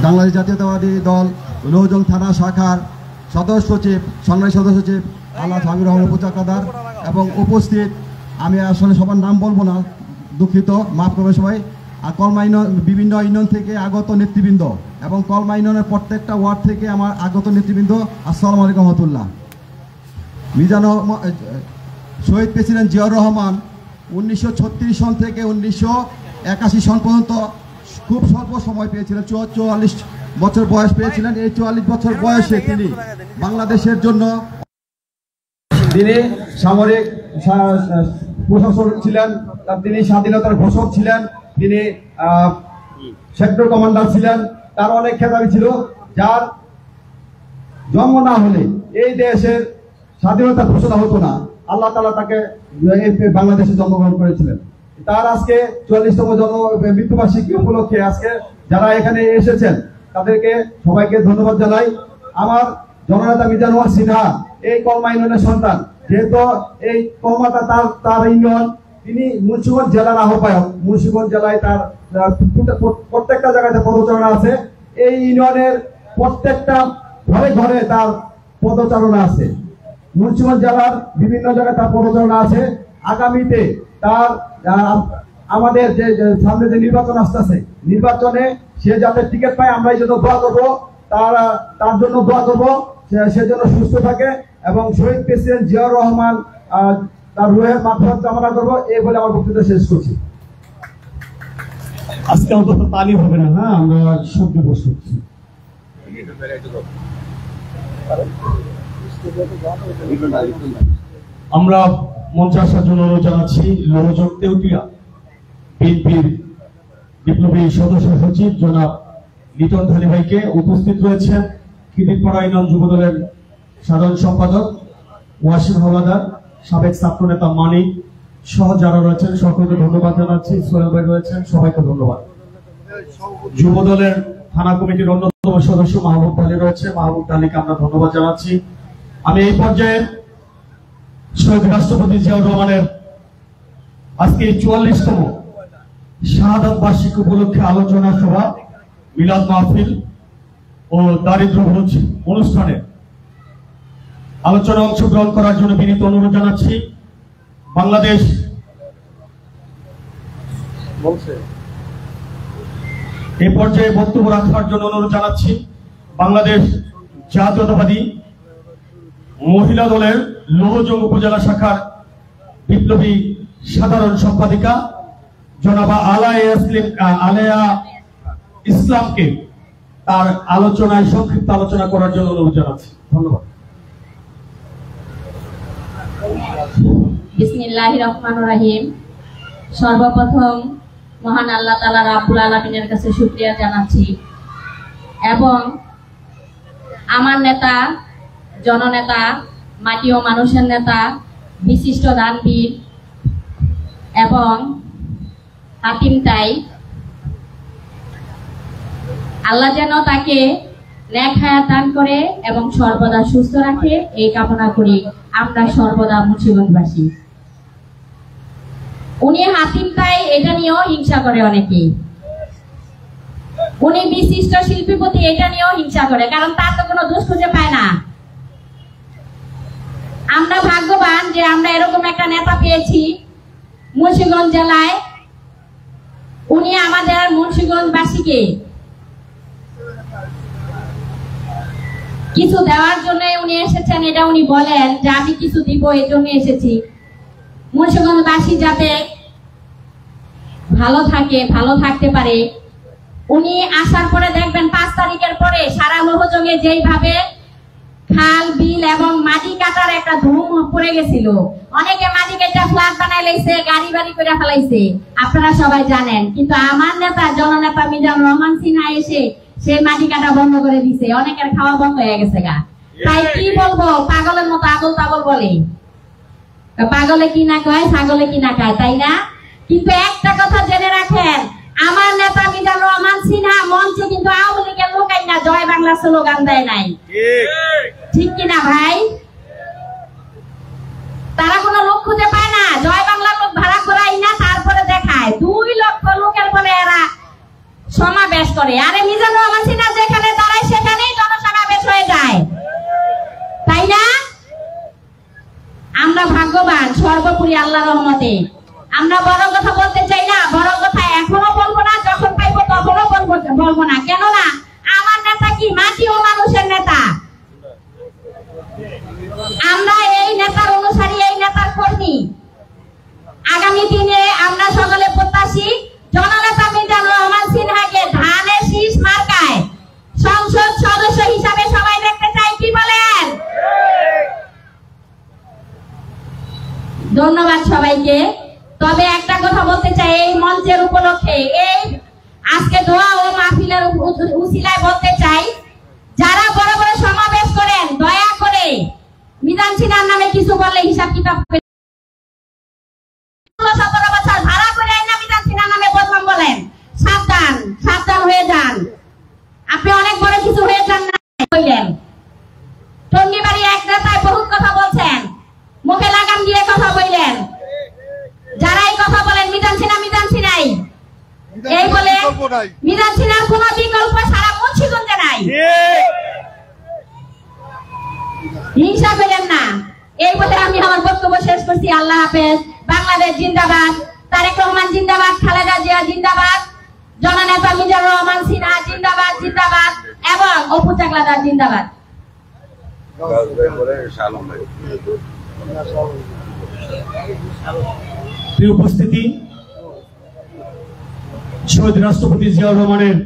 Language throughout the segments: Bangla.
বাংলাদেশ জাতীয়তাবাদী দল লৌহজং থানা শাখার সদস্য সচিব, সংগ্রামী সদস্য সচিব আল্লাহ হাবিবুর রহমান উপচাকাদার এবং উপস্থিত, আমি আসলে সবার নাম বলবো না, দুঃখিত, মাফ করবে সবাই। আর কলমা ইউনিয়ন, বিভিন্ন ইউনিয়ন থেকে আগত নেতৃবৃন্দ এবং কলমা ইউনিয়নের প্রত্যেকটা ওয়ার্ড থেকে আমার আগত নেতৃবৃন্দ, আসসালামু আলাইকুম রহমতুল্লাহ। শহীদ প্রেসিডেন্ট জিয়াউর রহমান 1936 সন থেকে 1981 সন পর্যন্ত খুব স্বল্প সময় পেয়েছিলেন, 44 বছর বয়স পেয়েছিলেন। এই 44 বছর বয়সে তিনি বাংলাদেশের জন্য তিনি সামরিক প্রশাসক ছিলেন, তিনি স্বাধীনতার ঘোষক ছিলেন, তিনি সেক্টর কমান্ডার ছিলেন, তার অনেক খেতাবি ছিল, যার জন্ম না হলে এই দেশের স্বাধীনতা ঘোষণা হতো না। আল্লাহ তাআলা তাকে বাংলাদেশে জন্মগ্রহণ করেছিলেন। তার আজকে 44তম জন্ম মৃত্যুবার্ষিকী উপলক্ষে আজকে যারা এখানে এসেছেন তাদেরকে সবাইকে ধন্যবাদ জানাই। আমার জননেতা মিজানুর সিনহা এই কলমা ইউনিয়নের সন্তান, যেহেতু এই কলমাটা তার ইউনিয়ন, তিনি মুন্সিগঞ্জ জেলার আহ্বায়ক। মুন্সিগঞ্জ জেলায় তার প্রত্যেকটা জায়গাতে পদচারণা আছে। এই ইউনিয়নের প্রত্যেকটা ঘরে ঘরে তার পদচারণা আছে। মুন্সিগঞ্জ জেলার বিভিন্ন জায়গায় তার পদচারণা আছে। আগামীতে তার আমাদের যে সামনে যে নির্বাচন আসতেছে, নির্বাচনে সে যাতে টিকিট পায়, আমরা এই জন্য দোয়া করবো, তার জন্য দোয়া করবো, সে যেন সুস্থ থাকে এবং শহীদ প্রেসিডেন্ট জিয়াউর রহমান তার রুহের মাগফিরাত কামনা করবো। এই বলে আমার বক্তৃতা শেষ করছি। আজকে অন্তত তালি হবে না, হ্যাঁ, আমরা শব্দ প্রস্তুত। আমরা মঞ্চে আসার জন্য অনুরোধ জানাচ্ছি লৌহজং তেউতিয়া বিএনপির বিপ্লবী সদস্য সচিব জনাব লিটন ধানী ভাইকে। উপস্থিত রয়েছেন খিদিরপাড়া ইউনিয়ন যুবদলের সাধারণ সম্পাদক ওয়াসিম হাওলাদার, সাবেক ছাত্র নেতা মানিক সহ যারা রয়েছেন সকলকে ধন্যবাদ জানাচ্ছি। সোহেল ভাই রয়েছেন, সবাইকে ধন্যবাদ। যুবদলের থানা কমিটির অন্যতম সদস্য মাহবুব আলী রয়েছে, মাহবুব আলীকে আমরা ধন্যবাদ জানাচ্ছি। আমি এই পর্যায়ে শহীদ রাষ্ট্রপতি জিয়াউর রহমানের আজকে 44তম শাহাদাত বার্ষিকী উপলক্ষে আলোচনা সভা, মিলাদ মাহফিল ও দারিদ্র ভোজ অনুষ্ঠানে আলোচনা অংশগ্রহণ করার জন্য বিনীত অনুরোধ জানাচ্ছি। বাংলাদেশ এই পর্যায়ে বক্তব্য রাখার জন্য অনুরোধ জানাচ্ছি বাংলাদেশ জাতীয়তাবাদী মহিলা দলের লৌহজং উপজেলা শাখার বিপ্লবী সাধারণ সম্পাদিকা জনাবা আলেয়া ইসলামকে তার আলোচনায় সংক্ষিপ্ত আলোচনা করার জন্য অনুরোধ জানাচ্ছি। ধন্যবাদ। বিসমিল্লাহির রহমানির রহিম। সর্বপ্রথম মহান আল্লাহ তাআলা রাব্বুল আলামিনের কাছে শুকরিয়া জানাচ্ছি এবং আমার নেতা, জননেতা, মাটি ও মানুষের নেতা, বিশিষ্ট দানবীর এবং হাতিম তাই, আল্লাহ যেন তাকে নেক হায়াত দান করে এবং সর্বদা সুস্থ রাখে, এই কামনা করি আমরা সর্বদা মুন্সিগঞ্জবাসী। উনি হাতিম তাই, এটা নিয়েও হিংসা করে অনেকে। উনি বিশিষ্ট শিল্পীপতি, এটা নিয়েও হিংসা করে, কারণ তার তো কোনো দোষ খুঁজে পায় না। আমরা ভাগ্যবান যে আমরা এরকম একটা নেতা পেয়েছি মুন্সিগঞ্জ জেলায়। উনি আমাদের মুন্সিগঞ্জবাসীকে কিছু দেওয়ার জন্য উনি এসেছেন, এটা উনি বলেন যে আমি কিছু দিব, এই জন্য এসেছি। মুন্সিগঞ্জবাসী যাতে ভালো থাকে, ভালো থাকতে পারে। উনি আসার পরে দেখবেন 5 তারিখের পরে সারা লৌহজংয়ে যেইভাবে খাল বিল এবং মাটি কাটার একটা ধুম পড়ে গেছিল, অনেকে মাটি কেটে ফ্ল্যাট বানাই লাইছে, গাড়ি বাড়ি করে ফেলাইছে, আপনারা সবাই জানেন। কিন্তু আমার নেতা জননেতা মিজানুর রহমান সিনহা এসে সেই মাটি কাটা বন্ধ করে দিছে, অনেকের খাওয়া বন্ধ হয়ে গেছে গা। তাই কি বলবো, পাগলের মতো আবল তাবল বলে। পাগলে কি না কয়, ছাগলে কি না খায়, তাই না? কিন্তু একটা কথা জেনে রাখেন, আমার নেতা মিজানুর রহমান সিনহা মঞ্চে কিন্তু আওয়ামী লীগের লোকাই না জয় বাংলা স্লোগান দেয় নাই, ঠিক কিনা ভাই? তারা কোনো লোক খুঁজে পায় না, জয় বাংলার লোক ভাড়া করাই না, তারপরে দেখায় 2 লক্ষ লোকের বলে এরা সমাবেশ করে। আরে মিজানুর রহমান সর্বোপরি আল্লাহর রহমতে। আমরা বড় কথা বলতে চাই না, বড় কথা এখনো বলবো না, যখন পাইবো তখনও বলবো না। কেননা আমার নেতা কি মাটি ও মানুষের নেতা। আমরা এই নেতার অনুসারী, এই নেতার কর্মী। আগামী দিনে আমরা সকলে প্রত্যাশী জননেতা মিজানুর রহমান সিনহাকে ধানের শীষ মার্কায় সংসদ সদস্য হিসাবে সবাই দেখতে চাই, কি বলেন? ধন্যবাদ সবাইকে। তবে একটা কথা বলতে চাই, এই মঞ্চের উপলক্ষে, এই আজকে দোয়া ও মাহফিলের উসিলায় বলতে চাই, যারা বড় বড় সমাবেশ করেন দয়া করে মিজান সিনহার নামে কিছু বললে হিসাব কিতাব 17 বছর ভাড়া করে আইনা মিজান সিনহার নামে বদনাম বলেন, সাবধান সাবধান হয়ে যান। আপনি অনেক বড় কিছু হয়ে যান না কইলেন। টঙ্গিবাড়ি এক নেতায় বহুত কথা বলছেন, মুখে লাগাম দিয়ে কথা বললেন। যারা এই কথা বলেন মিজান সিনহাই এই বলে মিজান সিনহার কোন বিকল্প সারা মুন্সিগঞ্জে নাই। হিংসা করেন না। এই বলে আমি আমার বক্তব্য শেষ করছি। আল্লাহ হাফেজ। বাংলাদেশ জিন্দাবাদ, তারেক রহমান জিন্দাবাদ, খালেদা জিয়া জিন্দাবাদ, জননেতা মিজানুর রহমান সিনহা জিন্দাবাদ জিন্দাবাদ এবং অপু চাকলাদার জিন্দাবাদ। প্রিয় উপস্থিতি, শহীদ রাষ্ট্রপতি জিয়াউর রহমানের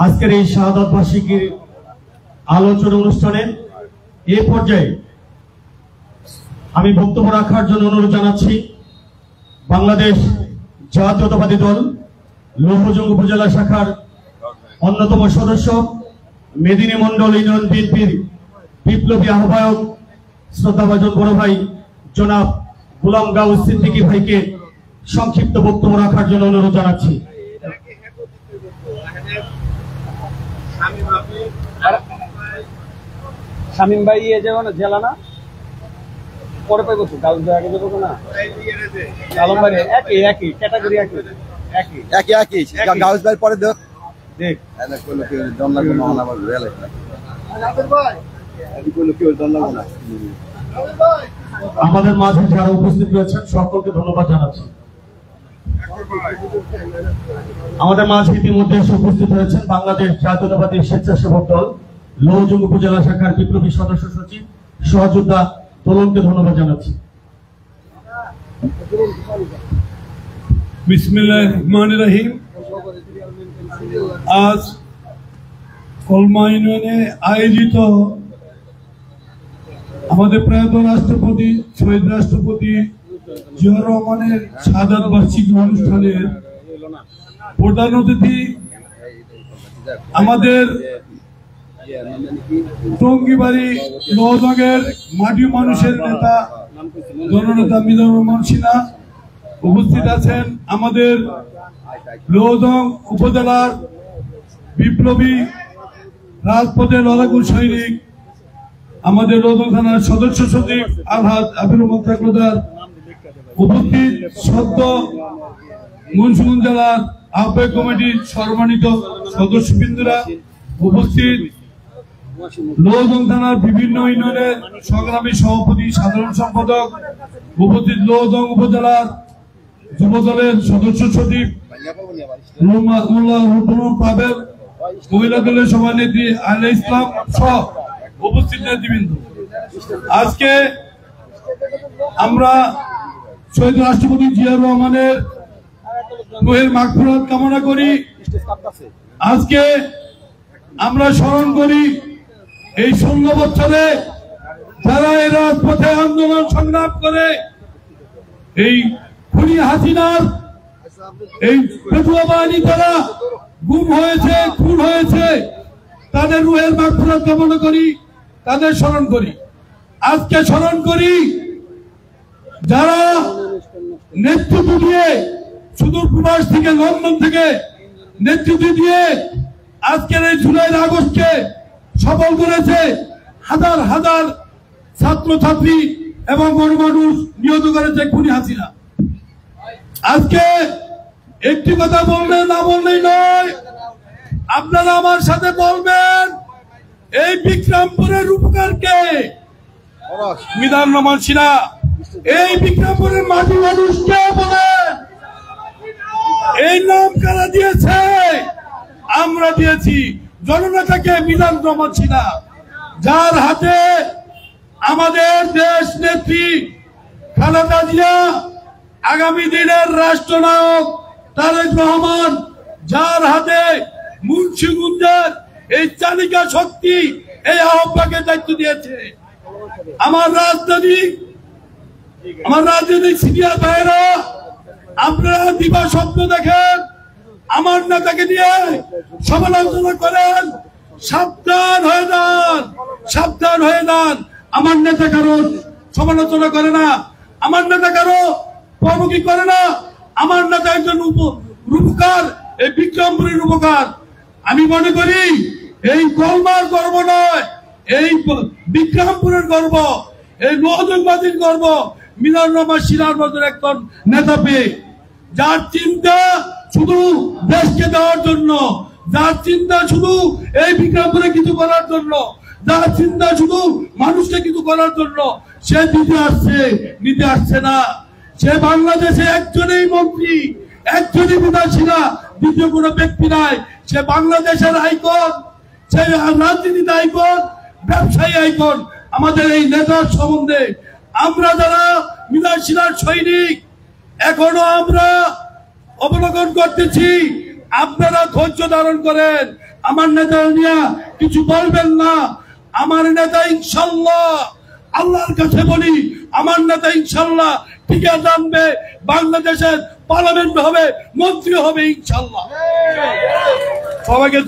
আজকের এই শাহাদাত বার্ষিকীর আলোচনা অনুষ্ঠানে এই পর্যায়ে আমি বক্তব্য রাখার জন্য অনুরোধ জানাচ্ছি বাংলাদেশ জাতীয়তাবাদী দল লৌহজং উপজেলা শাখার অন্যতম সদস্য মেদিনী মন্ডল ইউনিয়ন বিএনপির বিপ্লবী আহ্বায়ক শ্রদ্ধাভাজন বড় ভাই জনাব গোলাম গাউস সিদ্দিকী ভাইকে সংক্ষিপ্ত বক্তব্য রাখার জন্য অনুরোধ জানাচ্ছি। শামীম ভাই যাবো না, জেলা না পরে পাইবো তো, গাউস ভাই আগে যাবো না, আলম ভাই একই একই ক্যাটাগরি একই গাউস ভাই পরে দেখ দেখ আমাদের মাঝে যারা উপস্থিত রয়েছেন সকলকে ধন্যবাদ জানাচ্ছি। আমাদের মাঝে ইতিমধ্যে এসে উপস্থিত হয়েছেন বাংলাদেশ জাতীয়তাবাদী স্বেচ্ছাসেবক দল লৌহজং উপজেলা শাখার বিপ্লবী সদস্য সচিব সহযোদ্ধা তোলনকে ধন্যবাদ জানাচ্ছি। বিসমিল্লাহির রহমানির রহিম। আজ কলমা ইউনিয়নে আয়োজিত আমাদের প্রয়াত রাষ্ট্রপতি শহীদ রাষ্ট্রপতি জিয়াউর রহমানের শাহাদাত বার্ষিকী অনুষ্ঠানের প্রধান অতিথি আমাদের টঙ্গিবাড়ি লৌহজংয়ের মাটি মানুষের নেতা জননেতা মিজানুর রহমান সিনহা উপস্থিত আছেন। আমাদের লৌহজং উপজেলার বিপ্লবী রাজপথে লড়াকু সৈনিক আমাদের লৌহজং থানার সদস্য সচিব আলহাজ আবির মোত্তাকদার উপস্থিত, সদ্য মুন্সিগঞ্জ জেলার আহ্বায়ক কমিটির সম্মানিত সদস্যবৃন্দরা উপস্থিত, লৌহজং থানার বিভিন্ন ইউনিয়নের সংগ্রামী সভাপতি সাধারণ সম্পাদক উপস্থিত, লৌহজং উপজেলার যুবদলের সদস্য সচিব পাবেল, মহিলা দলের সভানেত্রী আলে ইসলাম সহ উপস্থিত নেতৃবৃন্দ। আজকে আমরা শহীদ রাষ্ট্রপতি জিয়াউর রহমানের রুহের মাগফিরাত কামনা করি। আজকে আমরা স্মরণ করি এই 16 বছরে যারা এই রাজপথে আন্দোলন সংগ্রাম করে এই খুনি হাসিনার এই পেটুয়া বাহিনী যারা গুম হয়েছে, খুন হয়েছে, তাদের রুহের মাগফিরাত কামনা করি, তাদের স্মরণ করি। আজকে স্মরণ করি যারা নেতৃত্ব দিয়ে সুদূর প্রবাস থেকে, লন্ডন থেকে নেতৃত্ব দিয়ে আজকের এই জুলাই আগস্টকে সফল করেছে। হাজার হাজার ছাত্র ছাত্রী এবং গণমানুষ নিহত করেছে খুনি হাসিনা। আজকে একটি কথা বললে না বললেই নয়, আপনারা আমার সাথে বলবেন এই বিক্রমপুরের রূপকারকে মিজানুর রহমান সিনহা। এই বিক্রমপুরের মাটি মানুষ কে বলেন? এই নাম কারা দিয়েছে? আমরা দিয়েছি। জননেতাকে মিজানুর রহমান সিনহা, যার হাতে আমাদের দেশ নেত্রী খালেদা জিয়া, আগামী দিনের রাষ্ট্রনায়ক তারেক রহমান, যার হাতে মুন্সিগঞ্জের এই চালিকা শক্তি, এই আহ্বায়কের দায়িত্ব দিয়েছে। আমার রাজনৈতিক সিনিয়র ভাইয়েরা, আপনারা দিবা স্বপ্ন দেখেন, আমার নেতাকে নিয়ে সমালোচনা করেন, সাবধান হয়ে যান, সাবধান হয়ে যান। আমার নেতা কারো সমালোচনা করে না, আমার নেতা কারো প্রমুখী করে না। আমার নেতা একজন রূপকার, এই বিক্রমপুরের রূপকার। আমি মনে করি এই কলমার গর্ব নয়, এই বিক্রমপুরের গর্ব, এই নজরবাদীর গর্ব মিজানুর রহমান সিনহার মতো একজন নেতা পেয়ে, যার চিন্তা শুধু দেশকে দেওয়ার জন্য, যার চিন্তা শুধু এই বিক্রমপুরে কিছু করার জন্য, যার চিন্তা শুধু মানুষকে কিছু করার জন্য, সে নিতে আসছে না। সে বাংলাদেশে একজনই মন্ত্রী, একজনই বিধায়ক, দ্বিতীয় কোনো ব্যক্তি নাই। সে বাংলাদেশের আইকন, সে রাজনীতির আইকন, ব্যবসায়ী আইকন। আমাদের এই নেতার সম্বন্ধে আমরা যারা মিজানুর সিনহার সৈনিক, এখনো আমরা অবলোকন করতেছি। আপনারা ধৈর্য ধারণ করেন, আমার নেতা নিয়ে কিছু বলবেন না। আমার নেতা ইনশাল্লাহ, আল্লাহর কাছে বলি, আমার নেতা ইনশাল্লাহ টিকে জানবে, বাংলাদেশের পার্লামেন্ট হবে, মন্ত্রী হবে ইনশাল্লাহ। সবাইকে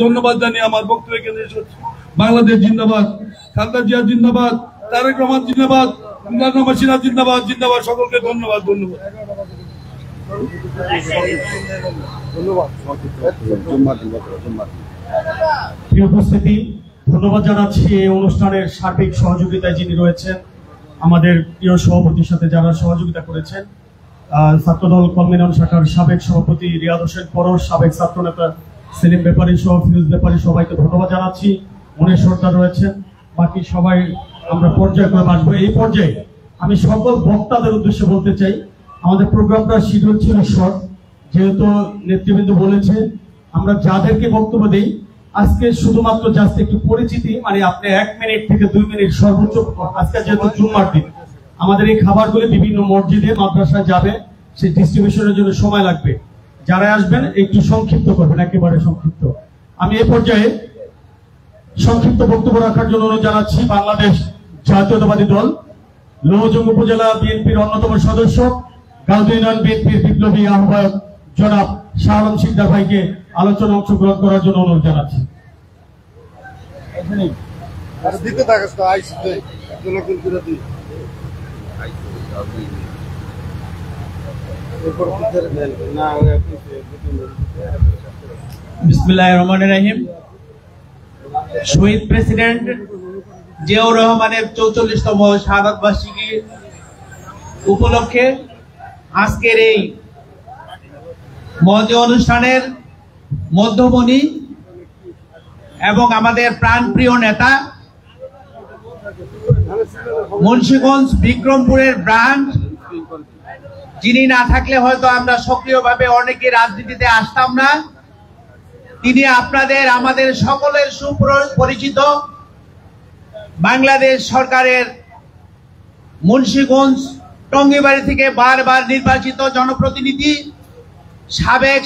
ধন্যবাদ জানিয়ে আমার বক্তব্য এখানে শেষ করছি। বাংলাদেশ জিন্দাবাদ, খালেদা জিয়া জিন্দাবাদ, তারেক রহমান জিন্দাবাদ, মিজানুর রহমান সিনহা জিন্দাবাদ, জিন্দাবাদ। সকলকে ধন্যবাদ। প্রিয় উপস্থিতি, ধন্যবাদ জানাচ্ছি এই অনুষ্ঠানের সার্বিক সহযোগিতায় যিনি রয়েছেন, আমাদের প্রিয় সভাপতির সাথে যারা সহযোগিতা করেছেন, ছাত্রদল কলমিনন শাখার সাবেক সভাপতি রিয়াদ হোসেন পরশ, সাবেক ছাত্র নেতা সেলিম ব্যাপারী সহ ফিরোজ ব্যাপারী, সবাইকে ধন্যবাদ জানাচ্ছি। মনের শ্রদ্ধা রয়েছেন, বাকি সবাই আমরা পর্যায়ক্রমে আসবো। এই পর্যায়ে আমি সকল বক্তাদের উদ্দেশ্যে বলতে চাই, আমাদের প্রোগ্রামটা শিডিউল ছিল শর্ট, যেহেতু নেতৃবৃন্দ বলেছে আমরা যাদেরকে বক্তব্য দিই আজকে শুধুমাত্র জাস্ট একটু পরিচিতি, মানে আপনি 1 মিনিট থেকে 2 মিনিট সর্বোচ্চ। আজকে যেহেতু জুম্মার দিন, আমাদের এই খাবারগুলো বিভিন্ন মসজিদে মাদ্রাসায় যাবে, সেই ডিস্ট্রিবিউশনের জন্য সময় লাগবে। যারা আসবেন একটু সংক্ষিপ্ত করবেন, একেবারে সংক্ষিপ্ত। আমি এই পর্যায়ে সংক্ষিপ্ত বক্তব্য রাখার জন্য অনুরোধ জানাচ্ছি বাংলাদেশ জাতীয়তাবাদী দল লৌহজং উপজেলা বিএনপির অন্যতম সদস্য, গাউদী ইউনিয়ন বিএনপির বিপ্লবী আহ্বায়ক জনাব শাহ আলম শিকদার ভাইকে আলোচনা অংশগ্রহণ করার জন্য অনুরোধ জানাচ্ছি। বিসমিল্লাহির রহমানির রহিম। শহীদ প্রেসিডেন্ট জিয়াউর রহমানের 44তম শাহাদাত বার্ষিকী উপলক্ষে আজকের এই মহতী অনুষ্ঠানের মধ্যমণি এবং আমাদের প্রাণপ্রিয় নেতা, মুন্সিগঞ্জ বিক্রমপুরের ব্রাঞ্চ, যিনি না থাকলে হয়তো আমরা সক্রিয়ভাবে অনেকে রাজনীতিতে আসতাম না, তিনি আপনাদের আমাদের সকলের সুপরিচিত বাংলাদেশ সরকারের মুন্সিগঞ্জ টঙ্গিবাড়ি থেকে বারবার নির্বাচিত জনপ্রতিনিধি, সাবেক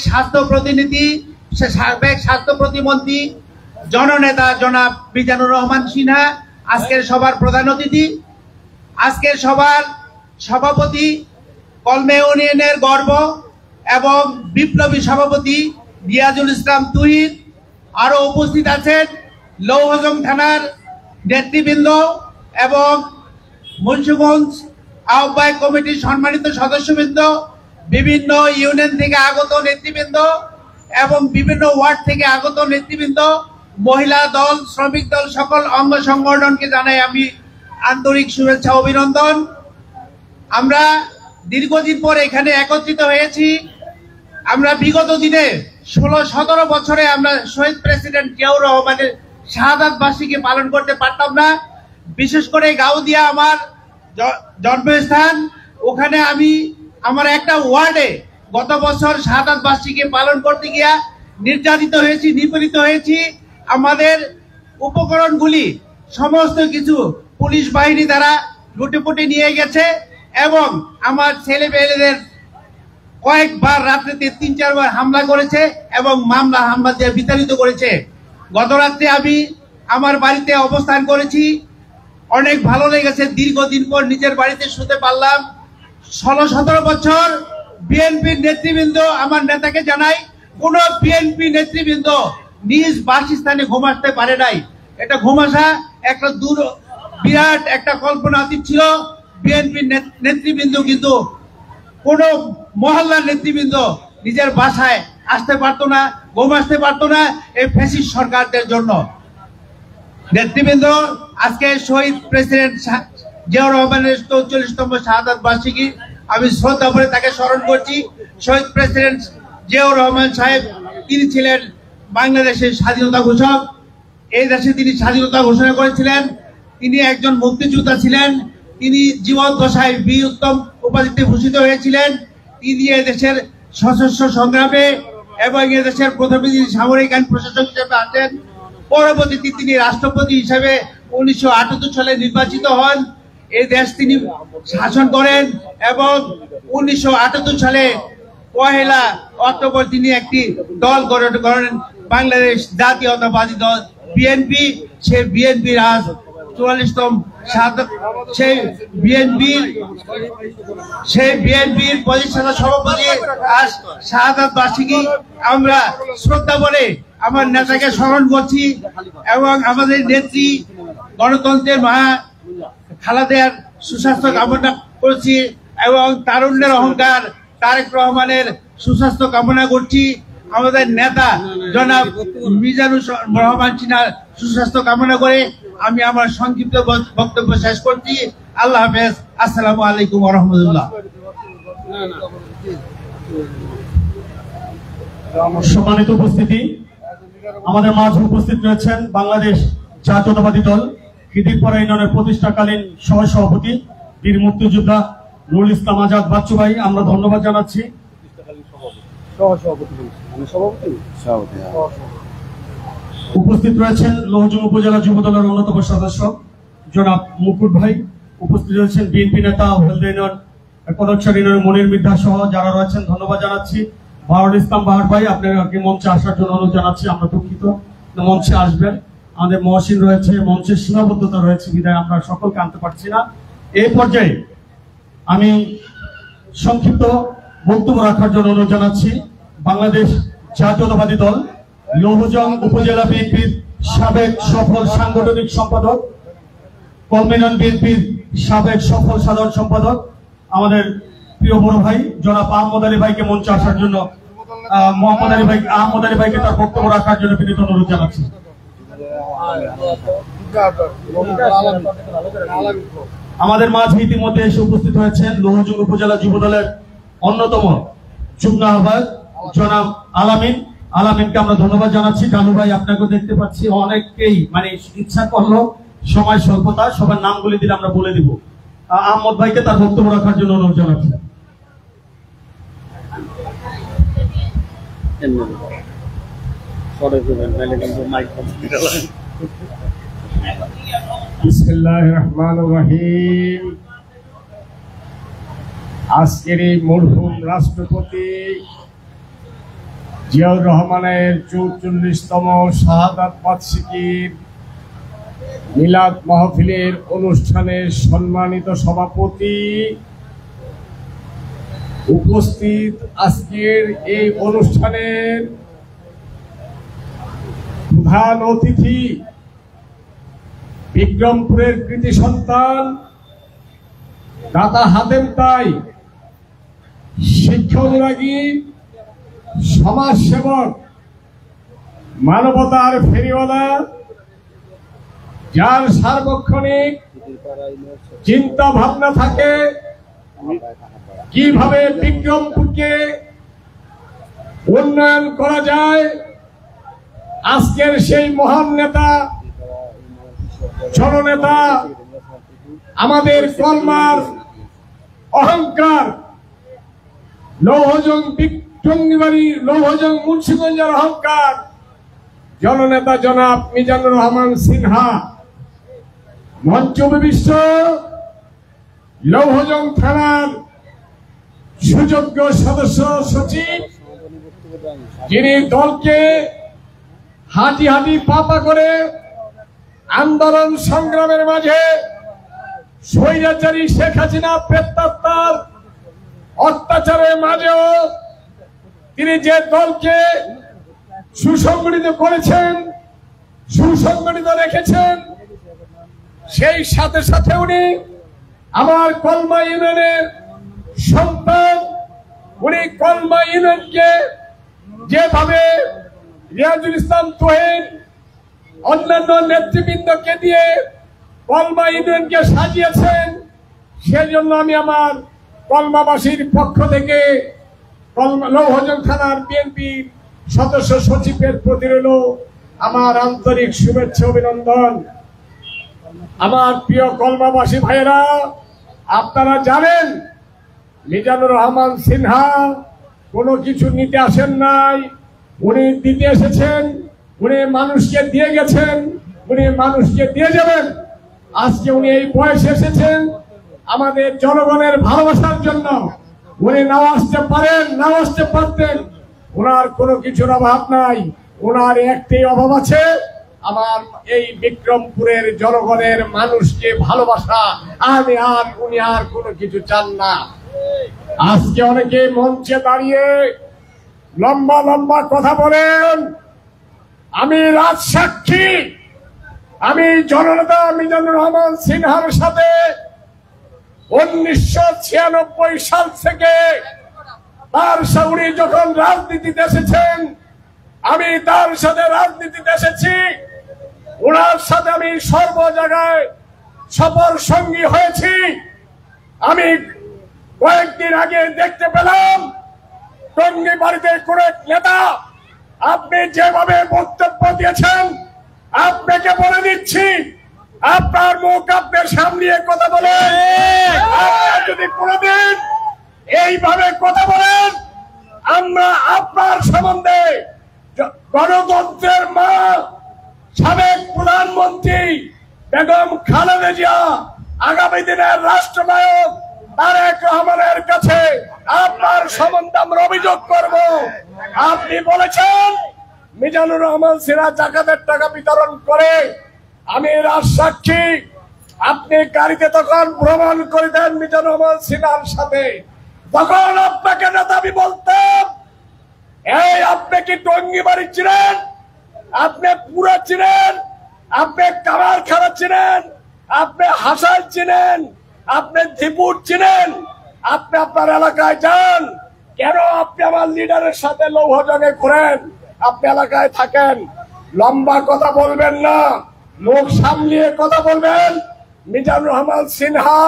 স্বাস্থ্য প্রতিমন্ত্রী, জননেতা জনাব মিজানুর রহমান সিনহা, আজকের সভার প্রধান অতিথি, আজকের সভার সভাপতি, কলমে ইউনিয়নের গর্ব এবং বিপ্লবী সভাপতি রিয়াজুল ইসলাম তুহিন, আরো উপস্থিত আছেন লৌহজং থানার নেতৃবৃন্দ এবং মুন্সিগঞ্জ আহ্বায়ক কমিটির সম্মানিত সদস্যবৃন্দ, বিভিন্ন ইউনিয়ন থেকে আগত নেতৃবৃন্দ এবং বিভিন্ন ওয়ার্ড থেকে আগত নেতৃবৃন্দ, মহিলা দল, শ্রমিক দল, সকল অঙ্গ সংগঠনকে জানাই আমি আন্তরিক শুভেচ্ছা অভিনন্দন। আমরা দীর্ঘদিন পর এখানে একত্রিত হয়েছি। আমরা বিগত দিনে 16-17 বছরে আমরা শহীদ প্রেসিডেন্ট জিয়াউর রহমানের শাহাদাত বার্ষিকী পালন করতে পারতাম না, বিশেষ করে গাউদিয়া আমার জন্মস্থান। ওখানে আমি আমার একটা ওয়ার্ডে গত বছর শাহাদাত বার্ষিকী পালন করতে গিয়া নির্যাতিত হয়েছি, নিপীড়িত হয়েছি। আমাদের উপকরণগুলি সমস্ত কিছু পুলিশ বাহিনী দ্বারা লুটেপুটে নিয়ে গেছে এবং আমার ছেলে মেয়েদের কয়েকবার রাত্রিতে 3-4 বার হামলা করেছে এবং হামলা দিয়ে বিতাড়িত করেছে। গত রাত্রে আমি আমার বাড়িতে অবস্থান করেছি, অনেক ভালো লেগেছে। দীর্ঘদিন পর নিজের বাড়িতে শুতে পারলাম। 16-17 বছর বিএনপির নেতৃবৃন্দ, আমার নেতাকে জানাই, কোন বিএনপি নেতৃবৃন্দ নিজ বাসস্থানে ঘুমাতে পারে নাই। এটা ঘুমাসা একটা বিরাট একটা কল্পনাতীত ছিল। বিএনপির নেতৃবৃন্দ কিন্তু কোন মহল্লার নেতৃবৃন্দ নিজের বাসায় আসতে পারতো না, ঘুম আসতে পারতো না এই ফ্যাসিস্ট সরকারদের জন্য। নেতৃবৃন্দ, আজকে শহীদ প্রেসিডেন্ট জিয়াউর রহমানের 44তম শাহাদাত বার্ষিকী আমি শ্রদ্ধা করে তাকে স্মরণ করছি। শহীদ প্রেসিডেন্ট জিয়াউর রহমান সাহেব, তিনি ছিলেন বাংলাদেশের স্বাধীনতা ঘোষক। এই দেশে তিনি স্বাধীনতা ঘোষণা করেছিলেন। তিনি একজন মুক্তিযোদ্ধা ছিলেন। তিনি জীবদ্দশায় বীর উত্তম উপাধিতে ভূষিত হয়েছিলেন। তিনি দেশের সশস্ত্র সংগ্রামে এবং দেশের প্রথম সামরিক আইন প্রশাসক হিসেবে আসেন। পরবর্তীতে তিনি রাষ্ট্রপতি হিসেবে 1978 সালে নির্বাচিত হন। এই দেশ তিনি শাসন করেন এবং 1978 সালে 1 অক্টোবর তিনি একটি দল গঠন করেন, বাংলাদেশ জাতীয়তাবাদী দল বিএনপি। সেই বিএনপির আজ 44তম সেই বিএনপির প্রতিষ্ঠাতা সভাপতি আজ শাহাদাত বার্ষিকী আমরা শ্রদ্ধা বলে আমার নেতাকে স্মরণ করছি এবং আমাদের নেত্রী গণতন্ত্রের মা খালেদার সুস্বাস্থ্য কামনা করছি এবং তারুণ্যের অহংকার তারেক রহমানের সুস্বাস্থ্য কামনা করছি। আমাদের নেতা জনাব মিজানুর রহমান সিনহার সুস্বাস্থ্য কামনা করে আমি আমার সংক্ষিপ্ত বক্তব্য শেষ করছি। আল্লাহ হাফেজ। আসসালামু আলাইকুম ওয়া রাহমাতুল্লাহ। সম্মানিত উপস্থিতি, আমাদের মাঝে উপস্থিত রয়েছেন বাংলাদেশ জাতীয়তাবাদী দল খিদিরপাড়া ইউনিয়নের প্রতিষ্ঠাকালীন সহসভাপতি বীর মুক্তিযোদ্ধা নুরুল ইসলাম আজাদ বাচ্চু ভাই। আমরা ধন্যবাদ জানাচ্ছি। উপস্থিত রয়েছেন লৌহজং উপজেলা যুব দলের অন্যতম সদস্য জনাব মুকুট ভাই। উপস্থিত রয়েছেন বিএনপি নেতা হলদা ইউনিয়ন কদকশাল ইউনিয়নের মনির মির্জা সহ যারা রয়েছেন ধন্যবাদ জানাচ্ছি। বাহারুল ইসলাম বাহার ভাই, আপনাকে মঞ্চে আসার জন্য অনুরোধ জানাচ্ছি। আমরা দুঃখিত, মঞ্চে আসবেন। আমাদের মহসিন রয়েছে, মঞ্চের সীমাবদ্ধতা রয়েছে বিধায় আমরা সকলকে আনতে পারছি না। এই পর্যায়ে আমি সংক্ষিপ্ত বক্তব্য রাখার জন্য অনুরোধ জানাচ্ছি বাংলাদেশ জাতীয়তাবাদী দল লৌহজং উপজেলা বিএনপির সাবেক সফল সাংগঠনিক সম্পাদক, কলমিনন বিএনপির সাবেক সফল সাধারণ সম্পাদক আমাদের প্রিয় বড় ভাই জনাব আহমদ আলী ভাইকে মঞ্চে আসার জন্য আহমদ আলী ভাইকে তার বক্তব্য রাখার জন্য বিনীত অনুরোধ জানাচ্ছি। আমাদের মাঝে ইতিমধ্যে এসে উপস্থিত হয়েছেন লৌহজং উপজেলা যুব দলের অন্যতম যুগ্ম আহ্বায়ক জনাব আলামিনকে আমরা ধন্যবাদ জানাচ্ছি। কালু ভাই, আপনাকে দেখতে পাচ্ছি অনেককেই মানে ইচ্ছা করলো সময় স্বল্পতা, সবার নামগুলি দিলে আমরা বলে দিব। আহমদ ভাইকে তার বক্তব্য রাখার জন্য অনুরোধ জানাচ্ছি। বিসমিল্লাহির রহমানির রহিম। আজকের এই মরহুম রাষ্ট্রপতি জিয়াউর রহমানের 44তম শাহাদাত বার্ষিকীর মিলাদ মাহফিলের অনুষ্ঠানের সম্মানিত সভাপতি, উপস্থিত আজকের এই অনুষ্ঠানের প্রধান অতিথি, বিক্রমপুরের কৃতি সন্তান, দাদা হাতেম তাই, শিক্ষা অনুরাগী, সমাজসেবক, মানবতার ফেরিওয়ালা, যার সার্বক্ষণিক চিন্তা ভাবনা থাকে কিভাবে বিক্রমপুরকে উন্নয়ন করা যায়। আজকের সেই মহান নেতা জননেতা, আমাদের কলমার অহংকার, লৌহজং টঙ্গিবাড়ি লৌহজং মুন্সিগঞ্জের অহংকার জননেতা জনাব মিজানুর রহমান সিনহা মঞ্চ বিশিষ্ট লৌহজং থানার সুযোগ্য সদস্য সচিব, যিনি দলকে হাঁটি হাঁটি পাপা করে আন্দোলন সংগ্রামের মাঝে স্বৈরাচারী শেখ হাসিনা প্রেতাত্মার অত্যাচারের মাঝেও তিনি যে দলকে সুসংগঠিত করেছেন, সুসংগঠিত রেখেছেন, সেই সাথে সাথে উনি আমার কলমা ইউনিয়নের সন্তান। উনি কলমা ইউনিয়নকে যেভাবে রিয়াজুল ইসলাম তোহিন অন্যান্য নেতৃবৃন্দকে দিয়ে কলমা ইউনিয়নকে সাজিয়েছেন, সেজন্য আমি আমার কলমাবাসীর পক্ষ থেকে লৌহজং থানার বিএনপির সদস্য সচিবের প্রতি রইল আমার আন্তরিক শুভেচ্ছা অভিনন্দন। আমার প্রিয় কলমাবাসী ভাইয়েরা, আপনারা জানেন মিজানুর রহমান সিনহা কোনো কিছু নিতে আসেন নাই, উনি দিতে এসেছেন, উনি মানুষকে দিয়ে গেছেন, উনি মানুষকে দিয়ে যাবেন। আজকে উনি এই বয়সে এসেছেন আমাদের জনগণের ভালোবাসার জন্য। উনি নাও আসতে পারেন, নাও আসতে পারতেন, ওনার কোনো কিছুর অভাব নাই। ওনার একটাই অভাব আছে, আমার এই বিক্রমপুরের জনগণের মানুষকে ভালোবাসা। উনি আর কোনো কিছু চান না। আজকে অনেকে মঞ্চে দাঁড়িয়ে লম্বা লম্বা কথা বলেন। আমি রাজসাক্ষী, আমি জননেতা মিজানুর রহমান সিনহার সাথে 1996 সাল থেকে তার উনি যখন রাজনীতিতে এসেছেন, আমি তার সাথে রাজনীতিতে এসেছি। ওনার সাথে আমি সর্ব জায়গায় সফর সঙ্গী হয়েছি। আমি কয়েকদিন আগে দেখতে পেলাম টঙ্গী বাড়িতে কোন এক নেতা, আপনি যেভাবে বক্তব্য দিয়েছেন, আপনাকে বলে দিচ্ছি, আপনার মুখ আপনার সামনে কথা বলেন। আপনার যদি কোনদিন এইভাবে কথা বলেন, আমরা আপনার সম্বন্ধে গণতন্ত্রের মা সাবেক প্রধানমন্ত্রী বেগম খালেদা জিয়া, আগামী দিনের রাষ্ট্রনায়ক তারেক রহমানের কাছে আপনার সম্বন্ধে আমরা অভিযোগ করব। আপনি বলেছেন মিজানুর রহমান সিনহা জাকাতের টাকা বিতরণ করে। আমি রাজসাক্ষী, আপনি গাড়িতে তখন ভ্রমণ করে দেন মিজানুর রহমান সিনহার সাথে, তখন আপনাকে নেতা আমি বলতাম, এই আপনি কি টঙ্গী বাড়ি চিনেন? আপনি পুরা চিনেন? আপনি কামারখানা চিনেন? আপনি হাসান চিনেন? আপনি দীপুর চিনেন? আপনি আপনার এলাকায় যান কেন? আপনি আমার লিডারের সাথে লৌহজঙ্গে ঘোরেন, আপনি এলাকায় থাকেন। লম্বা কথা বলবেন না, মুখ সামলিয়ে কথা বলবেন। মিজানুর রহমান সিনহা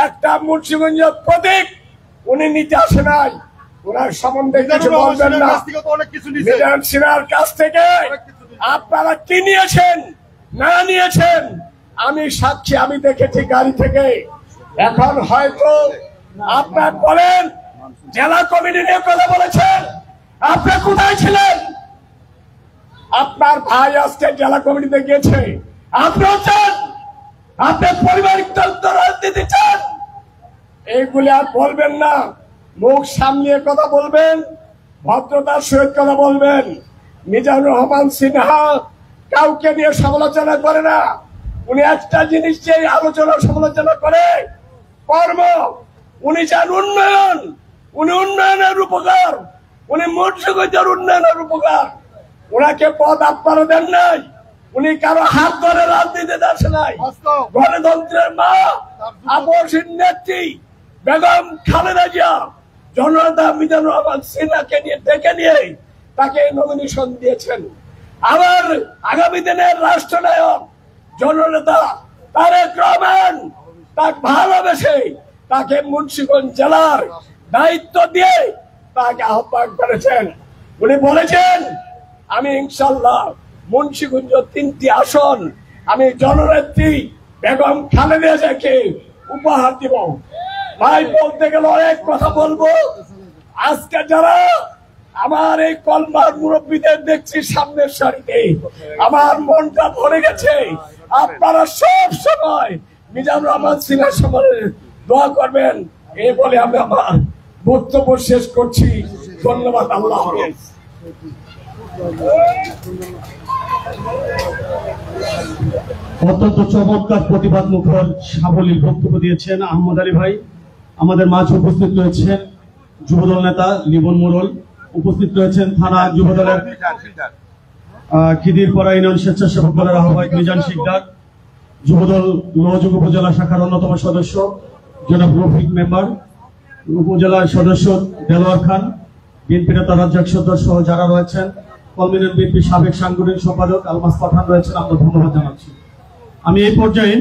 একটা মুন্সিগঞ্জের প্রতীক, উনি নিতে আসে নাই, ওনার সম্বন্ধে কিছু বলবেন না। মিজানুর সিনহার কাছ থেকে আপনারা কি নিয়েছেন না নিয়েছেন আমি সাক্ষী, আমি দেখেছি গাড়ি থেকে। এখন হয়তো আপনার বলেন জেলা কমিটি নিয়ে কথা বলেছেন, আপনি কোথায় ছিলেন? আপনার ভাই আজকে জেলা কমিটিতে গিয়েছে, আপনিও চান, আপনি পারিবারিক তন্ত্র রাজনীতি চান। এইগুলি আর বলবেন না, মুখ সামলিয়ে কথা বলবেন, ভদ্রতার সহিত কথা বলবেন। মিজানুর রহমান সিনহা কাউকে নিয়ে সমালোচনা করে না, উনি একটা জিনিস যে আলোচনা সমালোচনা করে কর্ম। উনি চান উন্নয়ন, উনি উন্নয়নের উপকার, উনি মুন্সিগঞ্জের উন্নয়নের উপকার। ওনাকে পদ আপনারা দেন নাই, উনি কারো হাত ধরে রাজনীতিতে আসে নাই। গণতন্ত্রের মা আপসীর নেত্রী বেগম খালেদা জিয়া জননেতা মিজানুর রহমান সিনহাকে নিয়ে ডেকে নিয়ে তাকে নমিনেশন দিয়েছেন। আবার আগামী দিনের রাষ্ট্রনায়ক জননেতা তারেক রহমান তাকে ভালোবেসে তাকে মুন্সিগঞ্জ জেলার দায়িত্ব দিয়ে তাকে আহ্বান করেছেন। উনি বলেছেন আমি ইনশাল্লাহ মুন্সিগঞ্জ 3টি আসন আমি জননেত্রী বেগম খালেদা জিয়াকে উপহার দিব। ভাই বলতে গেলে অনেক কথা বলবো। আজকে যারা আমার এই কলমার মুরব্বীদের দেখছি সামনের সারিতে, আমার মনটা ভরে গেছে। আপনারা সব সময় মিজানুর রহমান সিনহার সময় দোয়া করবেন, এই বলে আমি আমার বক্তব্য শেষ করছি। ধন্যবাদ। আল্লাহ হাফেজ। অত্যন্ত চমৎকার প্রতিবাদ মুখর সাবলীল বক্তব্য দিয়েছেন আহমদ আলী ভাই। আমাদের মাঝে উপস্থিত রয়েছেন যুবদল নেতা লিবন মোড়ল, উপস্থিত রয়েছেন থানা যুবদলের খিদিরপাড়া ইউনিয়ন স্বেচ্ছাসেবক দলের আহ্বায়ক মিজান শিকদার, যুবদল লোহযোগ উপজেলা শাখার অন্যতম সদস্য জনাব রফিক মেম্বার, উপজেলা সদস্য দেলোয়ার খান, বিএনপি নেতা রাজ্জাক সদস্য সহ যারা রয়েছেন, কলমিনার বিএনপি সাবেক সাংগঠনিক সম্পাদক আলমাস পাঠান রয়েছেন, আমরা ধন্যবাদ জানাচ্ছি। আমি এই পর্যায়ে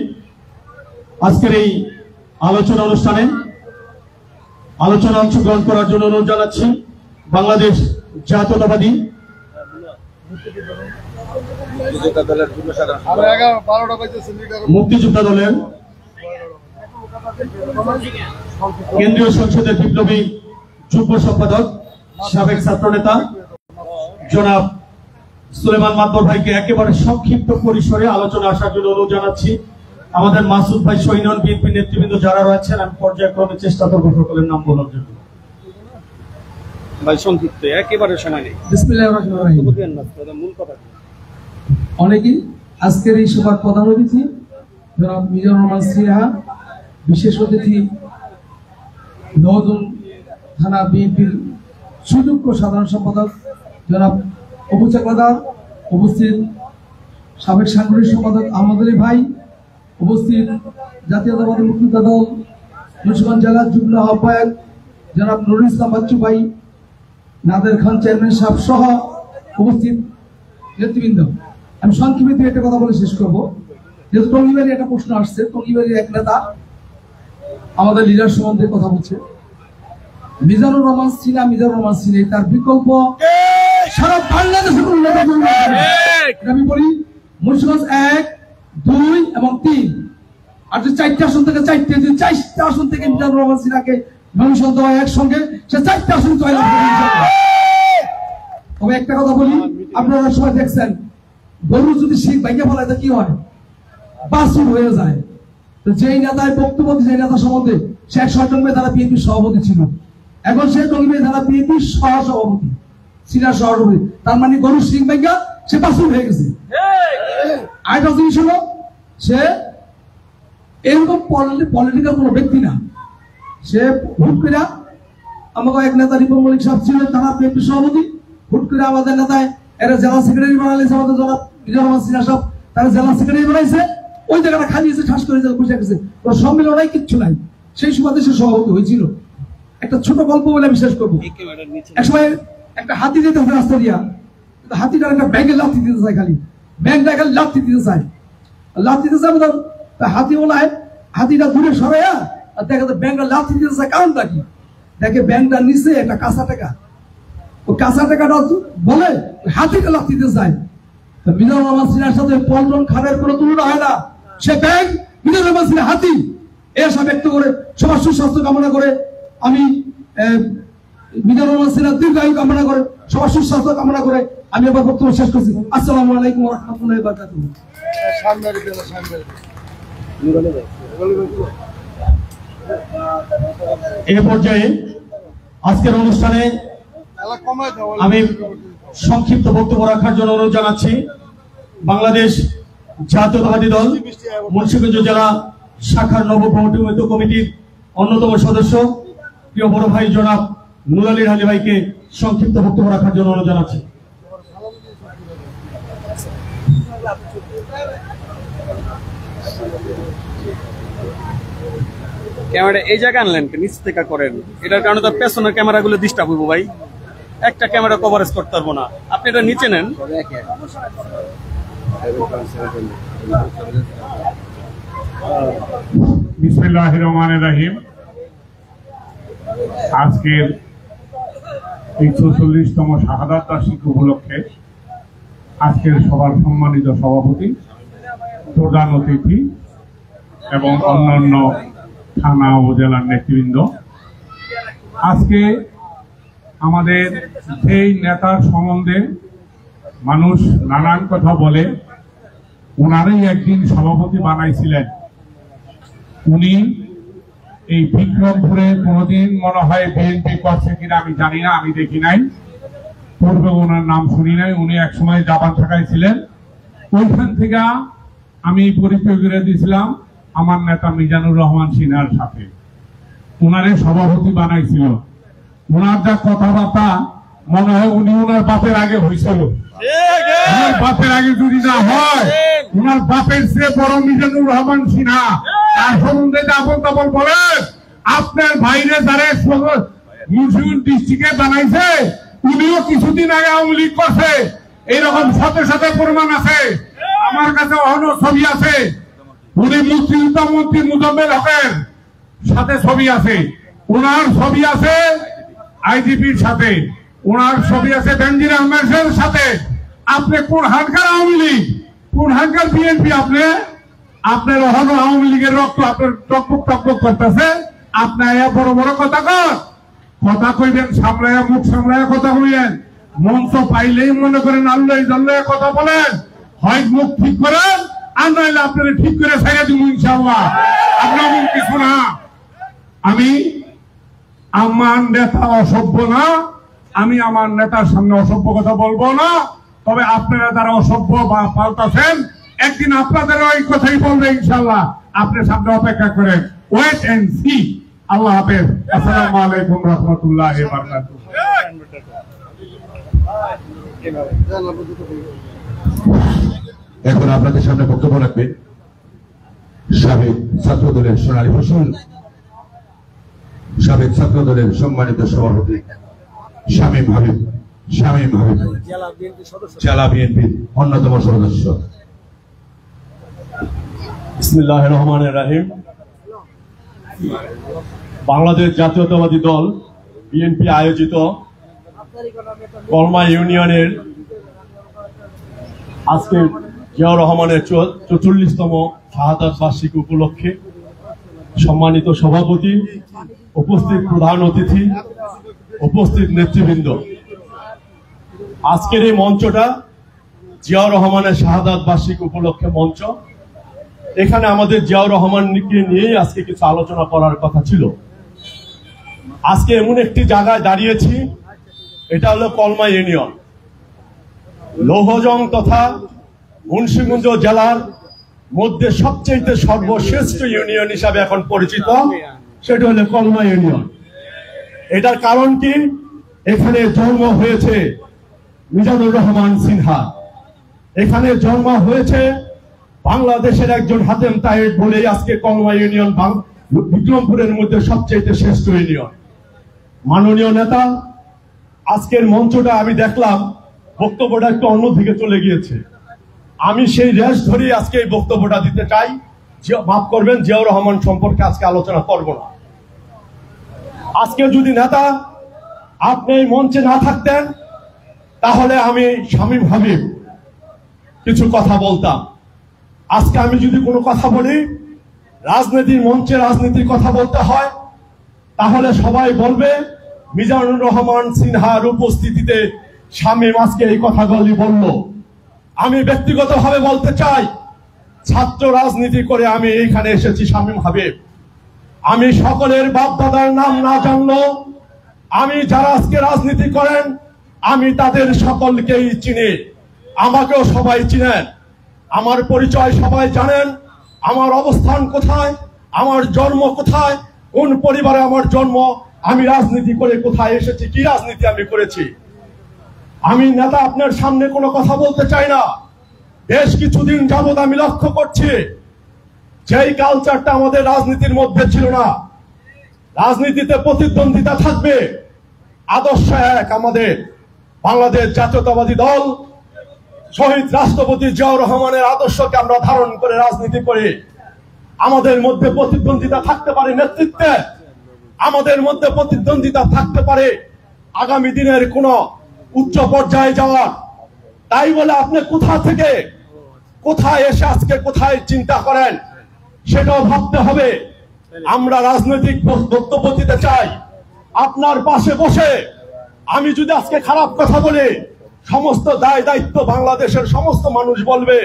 আজকের এই আলোচনা অনুষ্ঠানে অংশগ্রহণ করার জন্য অনুরোধ জানাচ্ছি বাংলাদেশ জাতীয়তাবাদী মুক্তিযোদ্ধা দলের কেন্দ্রীয় সংসদের বিপ্লবী যুগ্ম সম্পাদক সাবেক ছাত্র নেতা জনাব সুলেমান মাতবর ভাইকে একেবারে সংক্ষিপ্ত পরিসরে আলোচনা আসার জন্য অনুরোধ জানাচ্ছি। আমাদের মাসুদ ভাই সৈনন বিএনপি নেতৃবৃন্দ যারা রয়েছেন, আমি পর্যায়ক্রমে চেষ্টা করবো সকলের নাম বলার জন্য। ভাই সংক্ষিপ্ত, একেবারে সময় নেই। বিসমিল্লাহির রহমানির রহিম। মূল কথা অনেকেই আজকের এই সভার প্রধান অতিথি জনাব মিজানুর রহমান সিনহা, বিশেষ অতিথি নওজোন থানা বিএনপির সুযোগ্য সাধারণ সম্পাদক জনাব অবু চাকলাদার, উপস্থিত সাবেক সাংগঠনিক সম্পাদক আহমদ আলী ভাই, উপস্থিত জাতীয়তাবাদী মুক্তিযোদ্ধা দল মুন্সিগঞ্জ জেলার যুগ্ম আহ্বায়ক জনাব নুরুল ইসলাম বাচ্চু ভাই, নাদের খান চেয়ারম্যান সাহেব সহ উপস্থিত নেতৃবৃন্দ। আমি সংক্ষেপে দিয়ে একটা কথা বলে শেষ করবো। যেহেতু টঙ্গিবাড়ি একটা প্রশ্ন আসছে, টঙ্গিবাড়ির এক নেতা আমাদের লিডার সম্বন্ধে কথা বলছে, মিজানুর রহমান সিনহা। মিজানুর রহমান সিনহা তার বিকল্প সারা বাংলাদেশের কোন নেতা আমি বলি মুন্সিগঞ্জ 1, 2 এবং 3 আর যে 4টা আসন থেকে 4টা আসন থেকে মিজানুর রহমান সিনহাকে মনোনয়ন দেওয়া একসঙ্গে সে 4টা আসন জয়লাভ করবে। তবে একটা কথা বলি, আপনারা সবাই দেখছেন গরু যদি শিখ ভাইয়া ফেলায় তো কি হয়, বাসুর হয়ে যায়। তো যেই নেতায় বক্তব্য দিচ্ছে নেতা সম্বন্ধে, সে 106 নম্বরে তারা বিএনপির সভাপতি ছিল, এখন সে টঙ্গিবাড়ি থানা বিএনপির সহসভাপতি, সিনিয়র সহসভাপতি। তার মানে গরু শিখ ভাইয়া সে বাসুর হয়ে গেছে। আরেকটা জিনিস হলো, সে এরকম পলিটিক্যাল কোনো ব্যক্তি না। সে হুট করে আমাকে এক নেতা রিপন মল্লিক সাহেব ছিলেন থানা বিএনপির সভাপতি, হুট করে আমাদের নেতায় এরা জেলা সেক্রেটারি বানাইছে, আমাদের জনাব মিজানুর রহমান সিনহা সাহেব তারা জেলা সেক্রেটারি বানাইছে। ওই জায়গাটা খালি আছে, ঠাস করে বসে গেছে, ওর সম্মেলন নাই, কিচ্ছু নাই। সেই সুবাদে সে সভাপতি হয়েছিল। একটা ছোট গল্প বলে আমি শেষ করবো। এক সময় একটা হাতি যেতে হবে রাস্তা দিয়া, হাতিটার একটা ব্যাগে লাথি দিতে চায়, খালি ব্যাংকটা খালি লাথি দিতে চায়, হাতি ওলায় হাতিটা দূরে সরাইয়া আর দেখা যায় ব্যাংকটা লাথি দিতে চায়। কারণটা কি? দেখে ব্যাংকটার নিচে একটা কাঁচা টাকা, ও কাঁচা টাকাটা বলে হাতিটা লাথি দিতে চায়। মিজানুর রহমান সিনহার সাথে পল্টন খানের কোনো তুলনা হয় না। সে ব্যাংক, মিজানুর রহমান সিনহা হাতি। এর আশা ব্যক্ত করে সবার সুস্বাস্থ্য কামনা করে আমি মিজানুর রহমান সিনহার দীর্ঘায়ু কামনা করে সবার সুস্বাস্থ্য কামনা করে আমি আবার বক্তব্য শেষ করছি। আসসালামু আলাইকুম ওয়া রাহমাতুল্লাহি ওয়া বারাকাতুহু। এই পর্যায়ে আজকের অনুষ্ঠানে আমি সংক্ষিপ্ত বক্তব্য রাখার জন্য অনুরোধ জানাচ্ছি বাংলাদেশ জাতীয়তাবাদী দল মুন্সিগঞ্জ জেলা শাখার নবগঠিত কমিটির অন্যতম সদস্য প্রিয় বড় ভাই জনাব নুরালী আলী ভাইকে সংক্ষিপ্ত বক্তব্য রাখার জন্য অনুরোধ জানাচ্ছি। ক্যামেরা এই জায়গায় আনলেন, নিচ থেকে করেন, এটার কারণে তো পেছনের ক্যামেরাগুলো ডিস্টার্ব হইব ভাই। একটা ক্যামেরা কভারেজ করতে পারবো না, আপনি এটা নিচে নেন। বিসমিল্লাহির রহমানির রহিম। আজকের এই ৪৪তম শাহাদাত বার্ষিকী উপলক্ষে আজকের সভার সম্মানিত সভাপতি প্রধান অতিথি এবং অন্যান্য থানা উপজেলার নেতৃবৃন্দ, আজকে আমাদের সেই নেতার সম্বন্ধে মানুষ নানান কথা বলে, ওনারাই একদিন সভাপতি বানাইছিলেন। উনি এই বিক্রমপুরে কোনোদিন মনে হয় বিএনপি করছে কিনা আমি জানি না, আমি দেখি নাই, পূর্বে ওনার নাম শুনি নাই। উনি একসময় জাপান শাখায় ছিলেন। ওইখান থেকে আমি পরিচয় করে দিয়েছিলাম আমার নেতা মিজানুর রহমান সিনহার সাথে, ওনারে সভাপতি বানাইছিল। ওনার যা কথাবার্তা মনে হয় উনি ওনার বাপের আগে হয়েছিল। ওনার বাপের আগে যদি না হয়, ওনার বাপের চেয়ে বড় মিজানুর রহমান সিনহা, তার সম্বন্ধে আপন তাপন বলেন। আপনার ভাইরে যারা মুন্সিগঞ্জ ডিস্ট্রিক্টে বানাইছে, উনিও কিছুদিন আগে আওয়ামী লীগ করছে, এইরকম সাথে সাথে প্রমাণ আছে, আমার কাছে অন্য ছবি আছে। উনি মুক্তিযোদ্ধা মন্ত্রী মুজাম্মেল হকের সাথে ছবি আছে, ওনার ছবি আছে আইজিপির সাথে, ওনার ছবি আছে বেনজির আহমেদের সাথে। আপনি কোন হানকার আওয়ামী লীগ, কোন হানকার বিএনপি? আপনার অহনো আওয়ামী লীগের রক্ত আপনার টকবক টকবক করতেছে। আপনি বড় বড় কথা কথা কইবেন, সামলাইয়া মুখ সামলাইয়া কথা কইবেন। মঞ্চ পাইলেই মনে করেন আল্লাহ জাল্লাহ কথা বলেন, হয় মুখ ঠিক করেন আর নইলে আপনারা ঠিক করে ছাইয়া দিব ইনশাআল্লাহ। আপনার কিছু না, আমি আমার নেতা অসভ্য না, আমি আমার নেতার সামনে অসভ্য কথা বলবো না। তবে আপনারা যারা অসভ্য বা পাল্টাছেন, একদিন আপনাদের ওই কথাই বলবে ইনশাআল্লাহ। আপনি সামনে অপেক্ষা করেন, ওয়েট এন্ড সি। আল্লাহ হাফেজ। আসসালামু আলাইকুম রহমতুল্লাহি ওয়া বারাকাতুহু। এখন আপনাদের সামনে বক্তব্য রাখবেন সাবেক ছাত্র দলের সোনালী ফসল, সাবেক ছাত্র দলের সম্মানিত সভাপতি শামীম হাবিব, জেলা বিএনপির অন্যতম সদস্য। বিসমিল্লাহির রহমানির রহিম। বাংলাদেশ জাতীয়তাবাদী দল বিএনপি আয়োজিত কলমা ইউনিয়নের আজকে জিয়াউর রহমানের 44তম শাহাদাত বার্ষিকী উপলক্ষে সম্মানিত সভাপতি, উপস্থিত প্রধান অতিথি, উপস্থিত নেতৃবৃন্দ, আজকের এই মঞ্চটা জিয়াউর রহমানের শাহাদাত বার্ষিকী উপলক্ষে মঞ্চ। এখানে আমাদের জিয়াউর রহমানকে নিয়েই আজকে কিছু আলোচনা করার কথা ছিল। আজকে এমন একটি জায়গায় দাঁড়িয়েছি, এটা হলো কলমা ইউনিয়ন, লৌহজং তথা মুন্সিগঞ্জ জেলার মধ্যে সবচেয়ে সর্বশ্রেষ্ঠ ইউনিয়ন হিসাবে এখন পরিচিত, সেটা হলো কলমা ইউনিয়ন। এটার কারণ কি? এখানে জন্ম হয়েছে মিজানুর রহমান সিনহা, এখানে জন্ম হয়েছে বাংলাদেশের একজন হাতেম তায়েব বলেই আজকে কলমা ইউনিয়ন বিক্রমপুরের মধ্যে সবচেয়ে শ্রেষ্ঠ ইউনিয়ন। মাননীয় নেতা, আজকের মঞ্চটা আমি দেখলাম বক্তব্যটা একটু অন্যদিকে চলে গিয়েছে। আমি সেই রেশ ধরেই আজকে এই বক্তব্যটা দিতে চাই। মাফ করবেন, জিয়াউর রহমান সম্পর্কে আজকে আলোচনা করব না। আজকে যদি নেতা আপনি এই মঞ্চে না থাকতেন, তাহলে আমি শামীম হাবিব কিছু কথা বলতাম। আজকে আমি যদি কোনো কথা বলি, রাজনীতির মঞ্চে রাজনীতির কথা বলতে হয়, তাহলে সবাই বলবে মিজানুর রহমান সিনহার উপস্থিতিতে শামীম আজকে এই কথাগুলি বলল। আমি ব্যক্তিগতভাবে বলতে চাই, ছাত্র রাজনীতি করে আমি এইখানে এসেছি শামীম হাবিব। আমি সকলের বাপ দাদার নাম না জানলেও, আমি যারা আজকে রাজনীতি করেন আমি তাদের সকলকেই চিনি, আমাকেও সবাই চিনেন, আমার পরিচয় সবাই জানেন, আমার অবস্থান কোথায়, আমার জন্ম কোথায়, কোন পরিবারে আমার জন্ম, আমি রাজনীতি করে কোথায় এসেছি, কি রাজনীতি আমি করেছি। আমি নেতা আপনার সামনে কোনো কথা বলতে চাই না। বেশ কিছুদিন যাবৎ আমি লক্ষ্য করছি যেই কালচারটা আমাদের রাজনীতির মধ্যে ছিল না। রাজনীতিতে প্রতিদ্বন্দ্বিতা থাকবে, আদর্শ এক, আমাদের বাংলাদেশ জাতীয়তাবাদী দল শহীদ রাষ্ট্রপতি জিয়াউর রহমানের আদর্শকে আমরা ধারণ করে রাজনীতি করি। আমাদের মধ্যে প্রতিদ্বন্দ্বিতা থাকতে পারে নেতৃত্বে, আমাদের মধ্যে প্রতিদ্বন্দ্বিতা থাকতে পারে আগামী দিনের কোন উচ্চ পর্যায়ে যাওয়ার। তাই বলে আপনি কোথা থেকে কোথায় এসে আজকে কোথায় চিন্তা করেন সেটাও ভাবতে হবে। আমরা রাজনৈতিক বক্তব্য দিতে চাই, আপনার পাশে বসে আমি যদি আজকে খারাপ কথা বলি, সমস্ত দায় দায়িত্ব বাংলাদেশের সমস্ত মানুষ বলবে।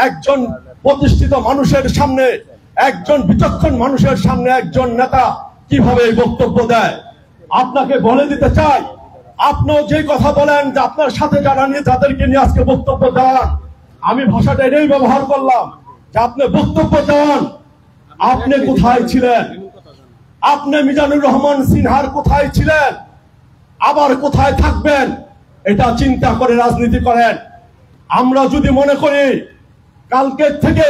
একজন প্রতিষ্ঠিত মানুষের সামনে, একজন বিচক্ষণ মানুষের সামনে একজন নেতা কিভাবে এই বক্তব্য দেয়। আপনাকে বলে দিতে চাই, আপনিও যে কথা বলেন যে আপনার সাথে যারা নিয়ে যাদেরকে নিয়ে আজকে বক্তব্য দেন, আমি ভাষাটা এটাই ব্যবহার করলাম যে আপনি বক্তব্য দেন, আপনি কোথায় ছিলেন? আপনি মিজানুর রহমান সিনহার কোথায় ছিলেন, আবার কোথায় থাকবেন? এটা চিন্তা করে রাজনীতি করেন। আমরা যদি মনে করি কালকের থেকে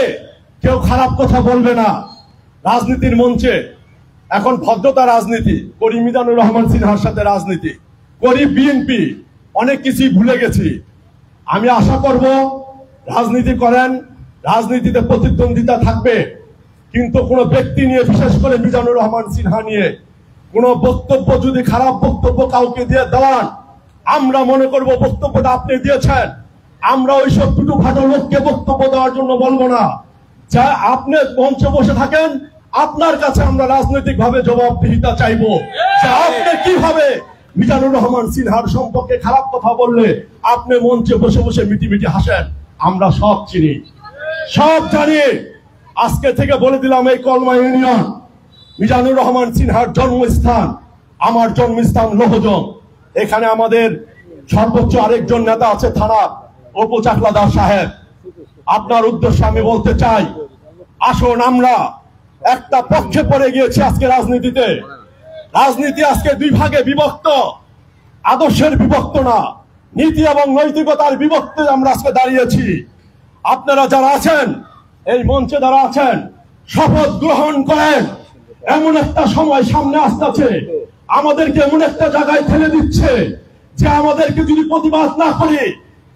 কেউ খারাপ কথা বলবে না রাজনীতির মঞ্চে, এখন ভদ্রতা রাজনীতি করি, মিজানুর রহমান সিনহার সাথে রাজনীতি করি, বিএনপি অনেক কিছুই ভুলে গেছি। আমি আশা করব রাজনীতি করেন, রাজনীতিতে প্রতিদ্বন্দ্বিতা থাকবে, কিন্তু কোন ব্যক্তি নিয়ে, বিশেষ করে মিজানুর রহমান সিনহা নিয়ে কোন বক্তব্য যদি খারাপ বক্তব্য কাউকে দিয়ে দেওয়ান, আমরা মনে করব বক্তব্যটা আপনি দিয়েছেন, আমরা ওইসব দুটো ফাটো লোককে বক্তব্য দেওয়ার জন্য বলবো না। যা আপনি মঞ্চে বসে থাকেন, আপনার কাছে আমরা রাজনৈতিক ভাবে জবাবদিহিতা চাইবো যে আপনি কিভাবে মিজানুর রহমান সিনহার সম্পর্কে খারাপ কথা বললে আপনি মঞ্চে বসে বসে মিটি মিটি হাসেন। আমরা সব চিনি, সব জানি। আজকে থেকে বলে দিলাম, এই কলমা ইউনিয়ন মিজানুর রহমান সিনহার জন্মস্থান, আমার জন্মস্থান লোহজং। এখানে আমাদের সর্বোচ্চ আরেকজন নেতা আছে থানা অপু চাকলাদার সাহেব। আপনার উদ্দেশ্যে আমি বলতে চাই, আসুন আমরা একটা পক্ষে পড়ে গিয়েছি আজকে রাজনীতিতে। রাজনীতি আজকে দুই ভাগে বিভক্ত, আদর্শের বিভক্ত না, নীতি এবং নৈতিকতার বিভক্ত আমরা আজকে দাঁড়িয়েছি। আপনারা যারা আছেন, এই মঞ্চে যারা আছেন, শপথ গ্রহণ করেন। এমন একটা সময় সামনে আসতেছে, আমাদেরকে এমন একটা জায়গায় ঠেলে দিচ্ছে যে আমাদেরকে যদি প্রতিবাদ না করি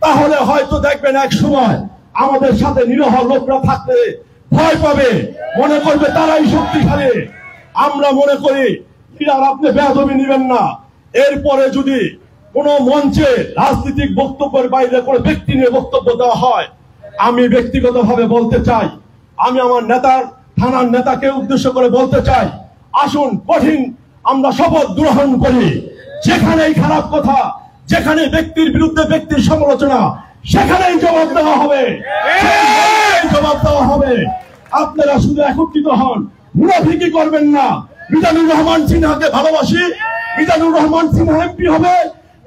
তাহলে হয়তো দেখবেন এক সময় আমাদের সাথে নিরহ লোকরা থাকলে ভয় পাবে, মনে করবে তারাই শক্তিশালী। আমরা মনে করি আর আপনি বেয়াদবি নেবেন না। এরপরে যদি কোন মঞ্চে রাজনৈতিক বক্তব্যের বাইরে কোনো ব্যক্তি নিয়ে বক্তব্য দেওয়া হয়, আমি ব্যক্তিগতভাবে বলতে চাই, আমি আমার নেতার থানার নেতাকে উদ্দেশ্য করে বলতে চাই, আসুন কঠিন আমরা শপথ গ্রহণ করি। যেখানেই খারাপ কথা, যেখানে ব্যক্তির বিরুদ্ধে ব্যক্তির সমালোচনা, সেখানেই জবাব দেওয়া হবে, জবাব দেওয়া হবে। আপনারা শুধু একত্রিত হন, মুনাফিকি করবেন না। মিজানুর রহমান সিনহাকে ভালোবাসি, মিজানুর রহমান সিনহা এমপি হবে,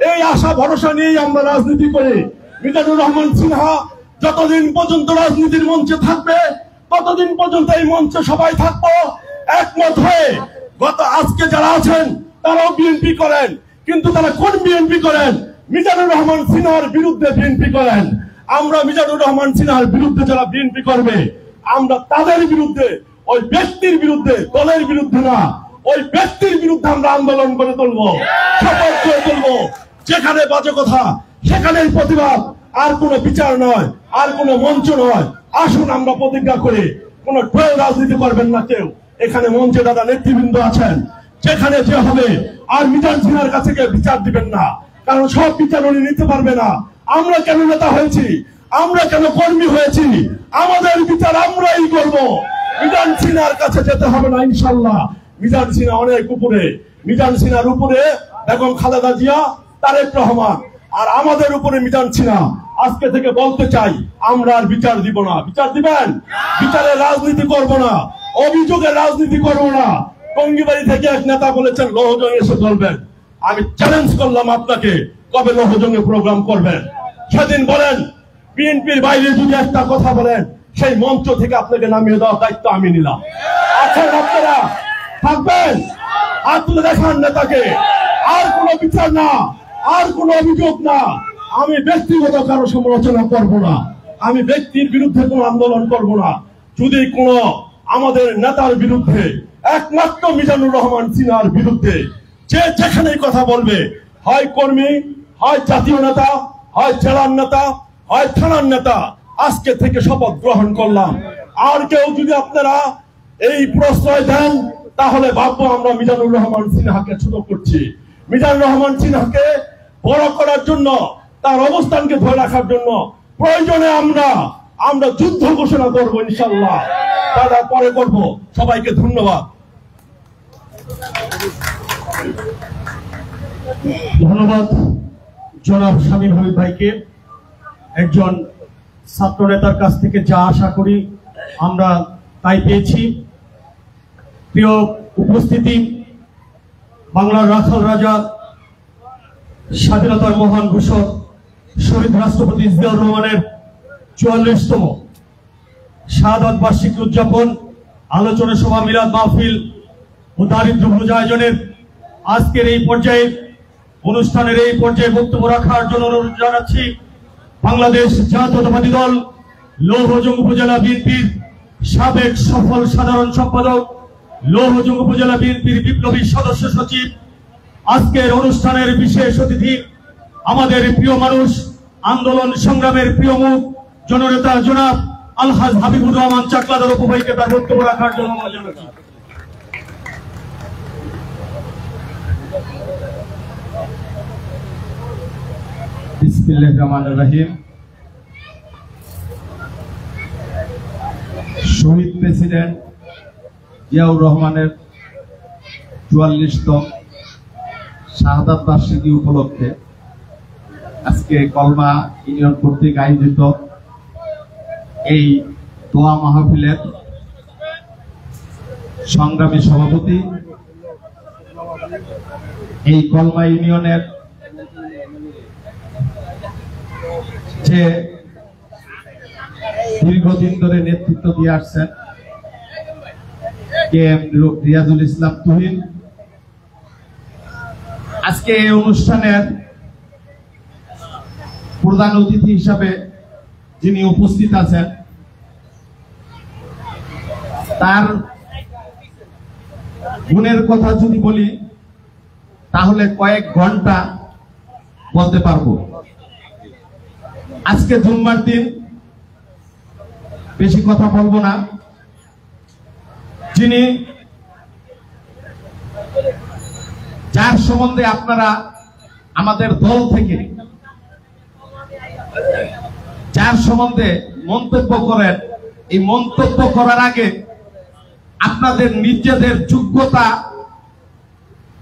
এই আশা ভরসা নিয়েই আমরা রাজনীতি করি। মিজানুর রহমান সিনহা যতদিন পর্যন্ত রাজনীতির মঞ্চে থাকবে, ততদিন পর্যন্ত এই মঞ্চে সবাই থাকবো একমত হয়ে। আজকে যারা আছেন তারাও বিএনপি করেন, কিন্তু তারা কোন বিএনপি করেন? মিজানুর রহমান সিনহার বিরুদ্ধে বিএনপি করেন। আমরা মিজানুর রহমান সিনহার বিরুদ্ধে যারা বিএনপি করবে, আমরা তাদের বিরুদ্ধে, ওই ব্যক্তির বিরুদ্ধে, দলের বিরুদ্ধে না, ওই ব্যক্তির বিরুদ্ধে আমরা আন্দোলন করে তুলবো, শপথ করে তুলবো। যেখানে বাজে কথা সেখানেই প্রতিবাদ, আর কোনো বিচার নয়, আর কোনো মঞ্চ নয়। আসুন আমরা প্রতিজ্ঞা করি, কোন ট্রেল রাজনীতি করবেন না কেউ। এখানে মঞ্চে দাদা নেতৃবৃন্দ আছেন, যেখানে যে হবে, আর মিজান সিনহার কাছে গিয়ে বিচার দিবেন না, কারণ সব বিচার উনি নিতে পারবে না। আমরা কেন নেতা হয়েছি, আমরা কেন কর্মী হয়েছি, আমাদের বিচার আমরাই করব। মিজান সিনহার কাছে যেতে হবে না ইনশাল্লাহ। মিজান সিনহা অনেক উপরে, মিজান সিনহার উপরে বেগম খালেদা জিয়া, তারেক রহমান, আর আমাদের উপরে মিজান সিনহা। আজকে থেকে বলতে চাই, আমরা আর বিচার দিব না। বিচার দিবেন? বিচারের রাজনীতি করব না, অভিযোগের রাজনীতি করব না। টঙ্গিবাড়ি থেকে এক নেতা বলেছেন লোহজং এসে বলবেন। আমি চ্যালেঞ্জ করলাম আপনাকে, কবে লোহজংয়ে প্রোগ্রাম করবেন? সেদিন বলেন। বিএনপির বাইরে যদি একটা কথা বলেন, সেই মঞ্চ থেকে আপনাকে নামিয়ে দেওয়ার দায়িত্ব আমি নিলাম। আছেন আপনারা, থাকবেন, আর তুলে দেখান নেতাকে। আর কোনো বিচার না, আর কোনো অভিযোগ না। আমি ব্যক্তিগত কারো সমালোচনা করব না, আমি ব্যক্তির বিরুদ্ধে কোনো আন্দোলন করব না। যদি কোনো আমাদের নেতার বিরুদ্ধে, একমাত্র মিজানুর রহমান সিনহার বিরুদ্ধে যে যেখানেই কথা বলবে, হয় কর্মী, হয় জাতীয় নেতা, হয় জেলার নেতা, হয় থানার নেতা, আজকে থেকে শপথ গ্রহণ করলাম। আর কেউ যদি আপনারা এই প্রশ্রয় দেন, তাহলে ভাববো আমরা মিজানুর রহমান সিনহাকে ছোট করছি। মিজানুর রহমান সিনহাকে বড় করার জন্য, তার অবস্থানকে ধরে রাখার জন্য প্রয়োজনে আমরা আমরা যুদ্ধ ঘোষণা করবো ইনশাল্লাহ। দাদা পরে করব। সবাইকে ধন্যবাদ। ধন্যবাদ জনাব শামীম হাবিব ভাইকে। একজন ছাত্র নেতার কাছ থেকে যা আশা করি আমরা তাই পেয়েছি। প্রিয় উপস্থিতি, বাংলার রাখাল রাজা, স্বাধীনতার মহান ঘোষক শহীদ রাষ্ট্রপতি জিয়াউর রহমানের ৪৪তম শাহাদাত বার্ষিকী উদযাপন, আলোচনা সভা, মিলাদ মাহফিল ও দারিদ্র ভোজ আয়োজনের আজকের এই পর্যায়ে অনুষ্ঠানের এই পর্যায়ে বক্তব্য রাখার জন্য অনুরোধ জানাচ্ছি বাংলাদেশ জাতীয়তাবাদী দল লৌহজং উপজেলা বিএনপির সাবেক সফল সাধারণ সম্পাদক, লৌহজং উপজেলা বিএনপির বিপ্লবী সদস্য সচিব, আজকের অনুষ্ঠানের বিশেষ অতিথি, আমাদের প্রিয় মানুষ, আন্দোলন সংগ্রামের প্রিয় মুখ, জননেতা জনাব আলহাজ হাবিবুর রহমান চাকলাদার উপভাইকে তার বক্তব্য রাখার জন্য অনুরোধ জানাচ্ছি। বিসমিল্লাহির রহমানির রহিম। শহীদ প্রেসিডেন্ট জিয়াউর রহমানের ৪৪তম শাহাদাত বার্ষিকী উপলক্ষে আজকে কলমা ইউনিয়ন কর্তৃক আয়োজিত এই দোয়া মাহফিলের সংগ্রামী সভাপতি, এই কলমা ইউনিয়নের যে দীর্ঘদিন ধরে নেতৃত্ব দিয়ে আসছেন কে এম রিয়াজুল ইসলাম তুহিন, আজকে এই অনুষ্ঠানের প্রধান অতিথি হিসাবে যিনি উপস্থিত আছেন, তার গুণের কথা যদি বলি তাহলে কয়েক ঘন্টা বলতে পারবো। আজকে জুম্মার দিন, বেশি কথা বলবো না। যিনি, যার সম্বন্ধে আপনারা আমাদের দল থেকে যার সম্বন্ধে মন্তব্য করেন, এই মন্তব্য করার আগে আপনাদের নিজেদের যোগ্যতা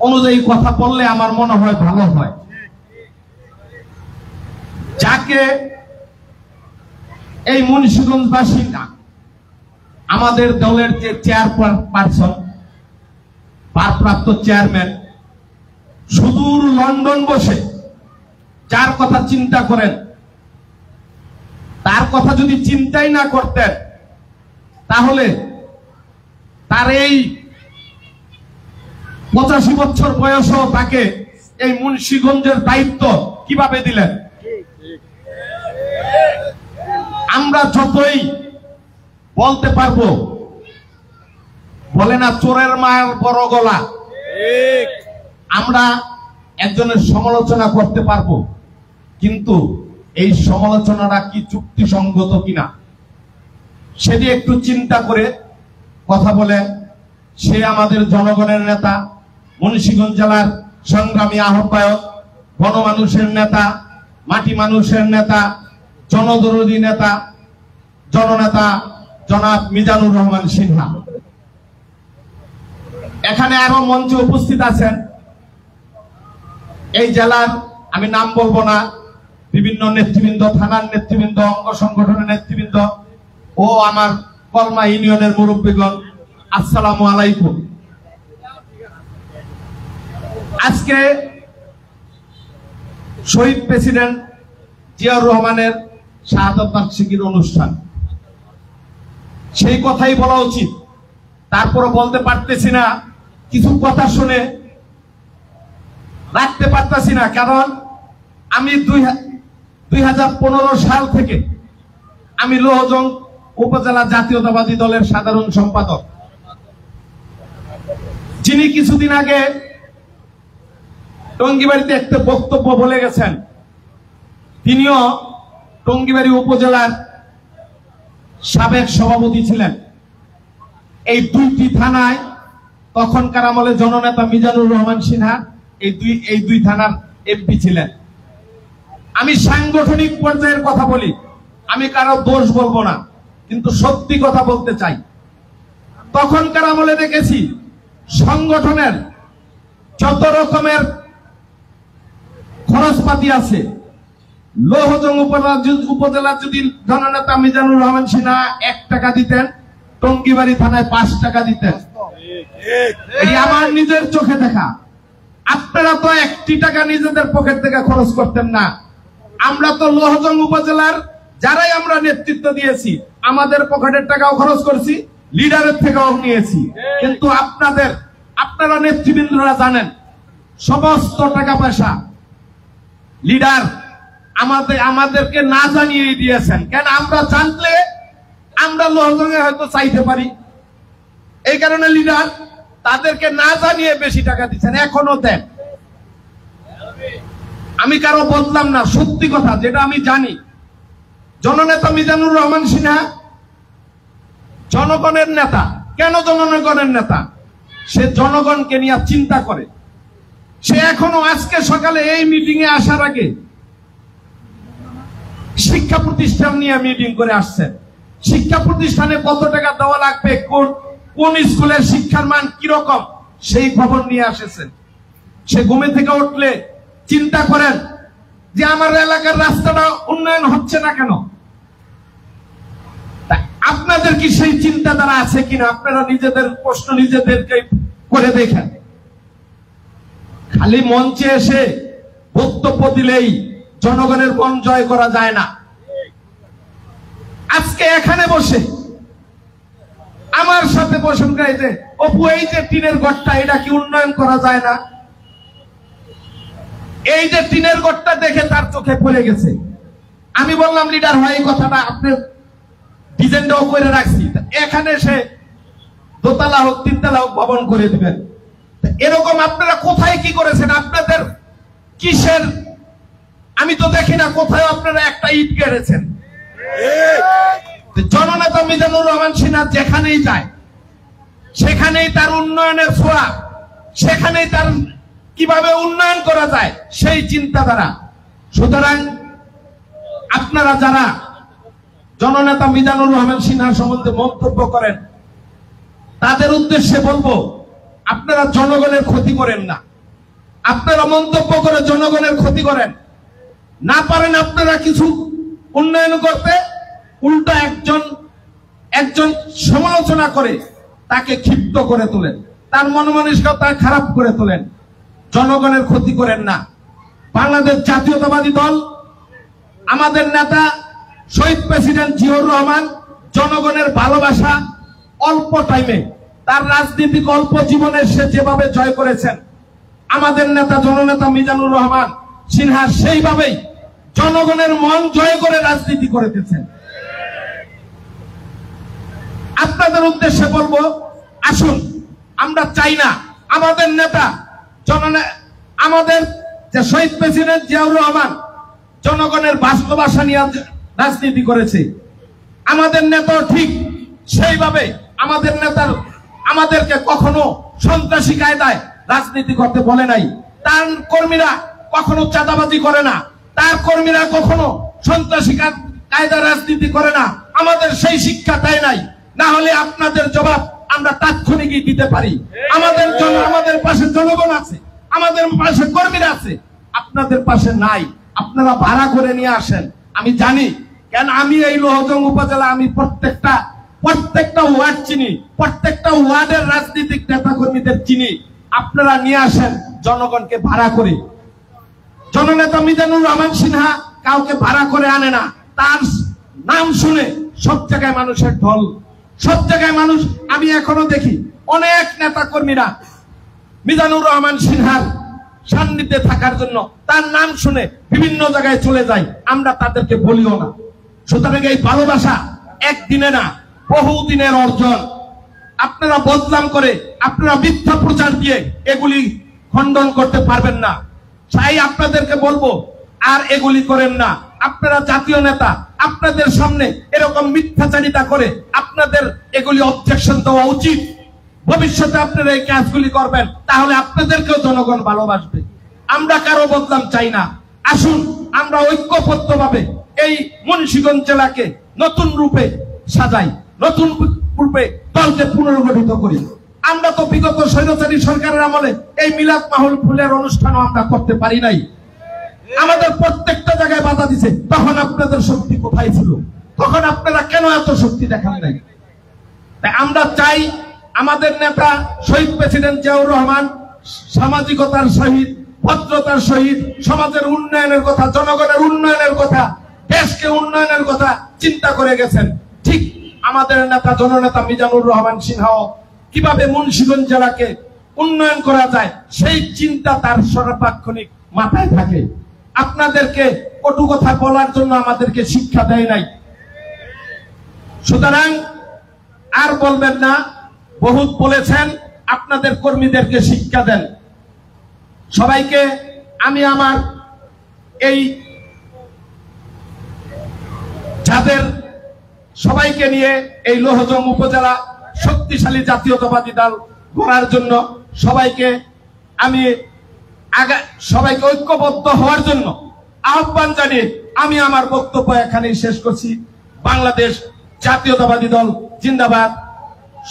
অনুযায়ী কথা বললে আমার মনে হয় ভালো হয়। যাকে এই মুন্সিগঞ্জবাসী না, আমাদের দলের যে চেয়ারপারসন, ভারপ্রাপ্ত চেয়ারম্যান, সুদূর লন্ডন বসে যার কথা চিন্তা করেন, তার কথা যদি চিন্তাই না করতেন তাহলে তার এই 85 বছর বয়সও তাকে এই মুন্সিগঞ্জের দায়িত্ব কিভাবে দিলেন? আমরা যতই বলতে পারবো, বলে না চোরের মায়ের বড় গলা, আমরা একজনের সমালোচনা করতে পারবো, কিন্তু এই সমালোচনাটা কি যুক্তিসঙ্গত কিনা সেটি একটু চিন্তা করে কথা বলে। সে আমাদের জনগণের নেতা, মুন্সিগঞ্জ জেলার সংগ্রামী আহ্বায়ক, গণমানুষের নেতা, মাটি মানুষের নেতা, জনদরদী নেতা, জননেতা জনাব মিজানুর রহমান সিনহা। এখানে আরো মঞ্চে উপস্থিত আছেন এই জেলার, আমি নাম বলবো না, বিভিন্ন নেতৃবৃন্দ, থানার নেতৃবৃন্দ, অঙ্গ সংগঠনের নেতৃবৃন্দ ও আমার কলমা ইউনিয়নের মুরব্বীগণ, আসসালামু আলাইকুম। আজকে শহীদ প্রেসিডেন্ট জিয়াউর রহমানের শাহাদাত বার্ষিকীর অনুষ্ঠান, সেই কথাই বলা উচিত, তারপরে বলতে পারতেছি না, কিছু কথা শুনে রাখতে পারতেছি না। কারণ আমি 2015 সাল থেকে আমি লৌহজং উপজেলা জাতীয়তাবাদী দলের সাধারণ সম্পাদক। যিনি কিছুদিন আগে টঙ্গিবাড়িতে একটা বক্তব্য বলে গেছেন, তিনিও টঙ্গিবাড়ি উপজেলার সাবেক সভাপতি ছিলেন। এই দুইটি থানায় তখনকার আমলে জননেতা মিজানুর রহমান সিনহা এই দুই থানার এমপি ছিলেন। আমি সাংগঠনিক পর্যায়ের কথা বলি, আমি কারো দোষ বলবো না, কিন্তু সত্যি কথা বলতে চাই। তখনকার আমলে দেখেছি সংগঠনের যত রকমের খরচপাতি আছে, লৌহজং উপজেলার যদি জননেতা মিজানুর রহমান সিনহা 1 টাকা দিতেন, টঙ্গিবাড়ি থানায় 5 টাকা দিতেন। এটি আমার নিজের চোখে দেখা। আপনারা তো 1 টাকা নিজেদের পকেট থেকে খরচ করতেন না। আমরা তো লৌহজং উপজেলার যারাই আমরা নেতৃত্ব দিয়েছি আমাদের পকেটের টাকাও খরচ করছি, লিডারের থেকেও নিয়েছি। কিন্তু আপনারা নেতৃবৃন্দরা জানেন সমস্ত টাকা পয়সা লিডার আমাদেরকে না জানিয়ে দিয়েছেন। কেন? আমরা জানলে আমরা লৌহজংয়ে হয়তো চাইতে পারি, এই কারণে লিডার তাদেরকে না জানিয়ে বেশি টাকা দিচ্ছেন, এখনো দেন। আমি কারো বললাম না, সত্যি কথা যেটা আমি জানি। জননেতা মিজানুর রহমান সিনহা জনগণের নেতা। কেন জনগণের নেতা? সে জনগণকে নিয়ে চিন্তা করে। সে এখনো আজকে সকালে এই মিটিং এ আসার আগে শিক্ষা প্রতিষ্ঠান নিয়ে মিটিং করে আসছেন। শিক্ষা প্রতিষ্ঠানে কত টাকা দেওয়া লাগবে, কোন স্কুলের শিক্ষার মান কিরকম, সেই খবর নিয়ে আসেছেন। সে ঘুমে থেকে উঠলে চিন্তা করেন যে আমার এলাকার রাস্তাটা উন্নয়ন হচ্ছে না কেন। আপনাদের কি সেই চিন্তাধারা আছে কিনা? আপনারা নিজেদের প্রশ্ন নিজেদেরকে করে দেখেন। খালি মঞ্চে এসে বক্তব্য দিলেই জনগণের মন জয় করা যায় না। আজকে এখানে বসে আমার সাথে বসুন, যে অপু এই যে টিনের ঘরটা, এটা কি উন্নয়ন করা যায় না? এই যে টিনের ঘরটা দেখে তার চোখে পড়ে গেছে। আমি বললাম লিডার হয় এই কথাটা আপনি ডিজাইনটাও করে রাখছি, এখানে সে দোতলা হোক 3 তলা হোক ভবন করে দিবেন। এরকম আপনারা কোথায় কি করেছেন? আপনাদের কিসের আমি তো দেখি না কোথায় আপনারা একটা ইট গেড়েছেন। জননেতা মিজানুর রহমান সিনহা যেখানেই যায় সেখানেই তার উন্নয়নের ছোঁয়া, সেখানেই তার কিভাবে উন্নয়ন করা যায় সেই চিন্তাধারা। সুতরাং আপনারা যারা জননেতা মিজানুর রহমান সিনহা সম্বন্ধে মন্তব্য করেন তাদের উদ্দেশ্যে বলবো, আপনারা জনগণের ক্ষতি করেন না। আপনারা মন্তব্য করে জনগণের ক্ষতি করেন না, পারেন আপনারা কিছু উন্নয়ন করতে, উল্টা একজন সমালোচনা করে তাকে ক্ষিপ্ত করে তোলেন, তার মনোমানসিকতা খারাপ করে তোলেন। জনগণের ক্ষতি করেন না। বাংলাদেশ জাতীয়তাবাদী দল, আমাদের নেতা শহীদ প্রেসিডেন্ট জিয়াউর রহমান জনগণের ভালোবাসা অল্প টাইমে, তার রাজনীতিক অল্প জীবনে সে যেভাবে জয় করেছেন, আমাদের নেতা জননেতা মিজানুর রহমান সিনহা সেইভাবেই জনগণের মন জয় করে রাজনীতি করেছেন। আপনাদের উদ্দেশ্যে বলবো, আসুন আমরা চাই না আমাদের নেতা আমাদের যে শহীদ প্রেসিডেন্ট জিয়াউর রহমান জনগণের ভালোবাসা নিয়ে রাজনীতি করেছে, আমাদের নেতাও ঠিক সেইভাবে আমাদেরকে কখনো সন্ত্রাসী কায়দায় রাজনীতি করতে বলে নাই। তার কর্মীরা কখনো চাঁদাবাজি করে না, তার কর্মীরা কখনো সন্ত্রাসী কায়দায় রাজনীতি করে না। আমাদের সেই শিক্ষা দেয় নাই, না হলে আপনাদের জবাব আমরা তাৎক্ষণিকই দিতে পারি। আমাদের পাশে জনগণ আছে, আমাদের পাশে কর্মীরা আছে, আপনাদের পাশে নাই। আপনারা ভাড়া করে নিয়ে আসেন, আমি জানি। কেন? আমি এই লৌহজং উপজেলা আমি প্রত্যেকটা ওয়ার্ড চিনি, প্রত্যেকটা ওয়ার্ডের রাজনৈতিক নেতা কর্মীদের চিনি। আপনারা নিয়ে আসেন জনগণকে ভাড়া করে। জননেতা মিজানুর রহমান সিনহা কাউকে ভাড়া করে আনে না, তার নাম শুনে সব জায়গায় মানুষের ঢল, সব জায়গায় মানুষ। আমি এখনো দেখি অনেক নেতা কর্মীরা মিজানুর রহমান সিনহার সান্নিধ্যে থাকার জন্য তার নাম শুনে বিভিন্ন জায়গায় চলে যায়, আমরা তাদেরকে বলিও না। সুতরাং এই ভালোবাসা একদিনে না, বহুদিনের অর্জন। আপনারা বদনাম করে, আপনারা মিথ্যা প্রচার দিয়ে এগুলি খণ্ডন করতে পারবেন না। তাই আপনাদেরকে বলবো, আর এগুলি করেন না। আপনারা জাতীয় নেতা, আপনাদের সামনে এরকম মিথ্যাচারিতা করে আপনাদের এগুলি অবজেকশন দেওয়া উচিত। ভবিষ্যতে আপনারা এই কাজগুলি করবেন, তাহলে আপনাদেরকেও জনগণ ভালোবাসবে। আমরা কারো বদনাম চাই না। আসুন আমরা ঐক্যবদ্ধভাবে এই মুন্সিগঞ্জ জেলাকে নতুন রূপে সাজাই, নতুন রূপে দলকে পুনর্গঠিত করি। আমরা তো বিগত স্বৈরাচারী সরকারের আমলে এই মিলাদ মাহফিলের অনুষ্ঠানও আমরা করতে পারি নাই, আমাদের প্রত্যেকটা জায়গায় বাধা দিছে। তখন আপনাদের শক্তি কোথায় ছিল? তখন আপনারা কেন এত শক্তি দেখান নাই? তাই আমরা চাই আমাদের নেতা শহীদ প্রেসিডেন্ট জিয়াউর রহমান সামাজিকতার সহিত, ভদ্রতার সহিত সমাজের উন্নয়নের কথা, জনগণের উন্নয়নের কথা, দেশকে উন্নয়নের কথা চিন্তা করে গেছেন। ঠিক আমাদের নেতা জননেতা মিজানুর রহমান সিনহাও কিভাবে মুন্সিগঞ্জ জেলাকে উন্নয়ন করা যায় সেই চিন্তা তার সর্বাক্ষণিক মাথায় থাকে। আপনাদেরকে কটু কথা বলার জন্য আমাদেরকে শিক্ষা দেয় নাই। সুতরাং আর বলবেন না, বহুত বলেছেন, আপনাদের কর্মীদেরকে শিক্ষা দেন। সবাইকে আমি আমার এই যাদের সবাইকে নিয়ে এই লৌহজং উপজেলা শক্তিশালী জাতীয়তাবাদী দল গড়ার জন্য সবাইকে ঐক্যবদ্ধ হওয়ার জন্য আহ্বান জানিয়ে আমি আমার বক্তব্য এখানেই শেষ করছি। বাংলাদেশ জাতীয়তাবাদী দল জিন্দাবাদ।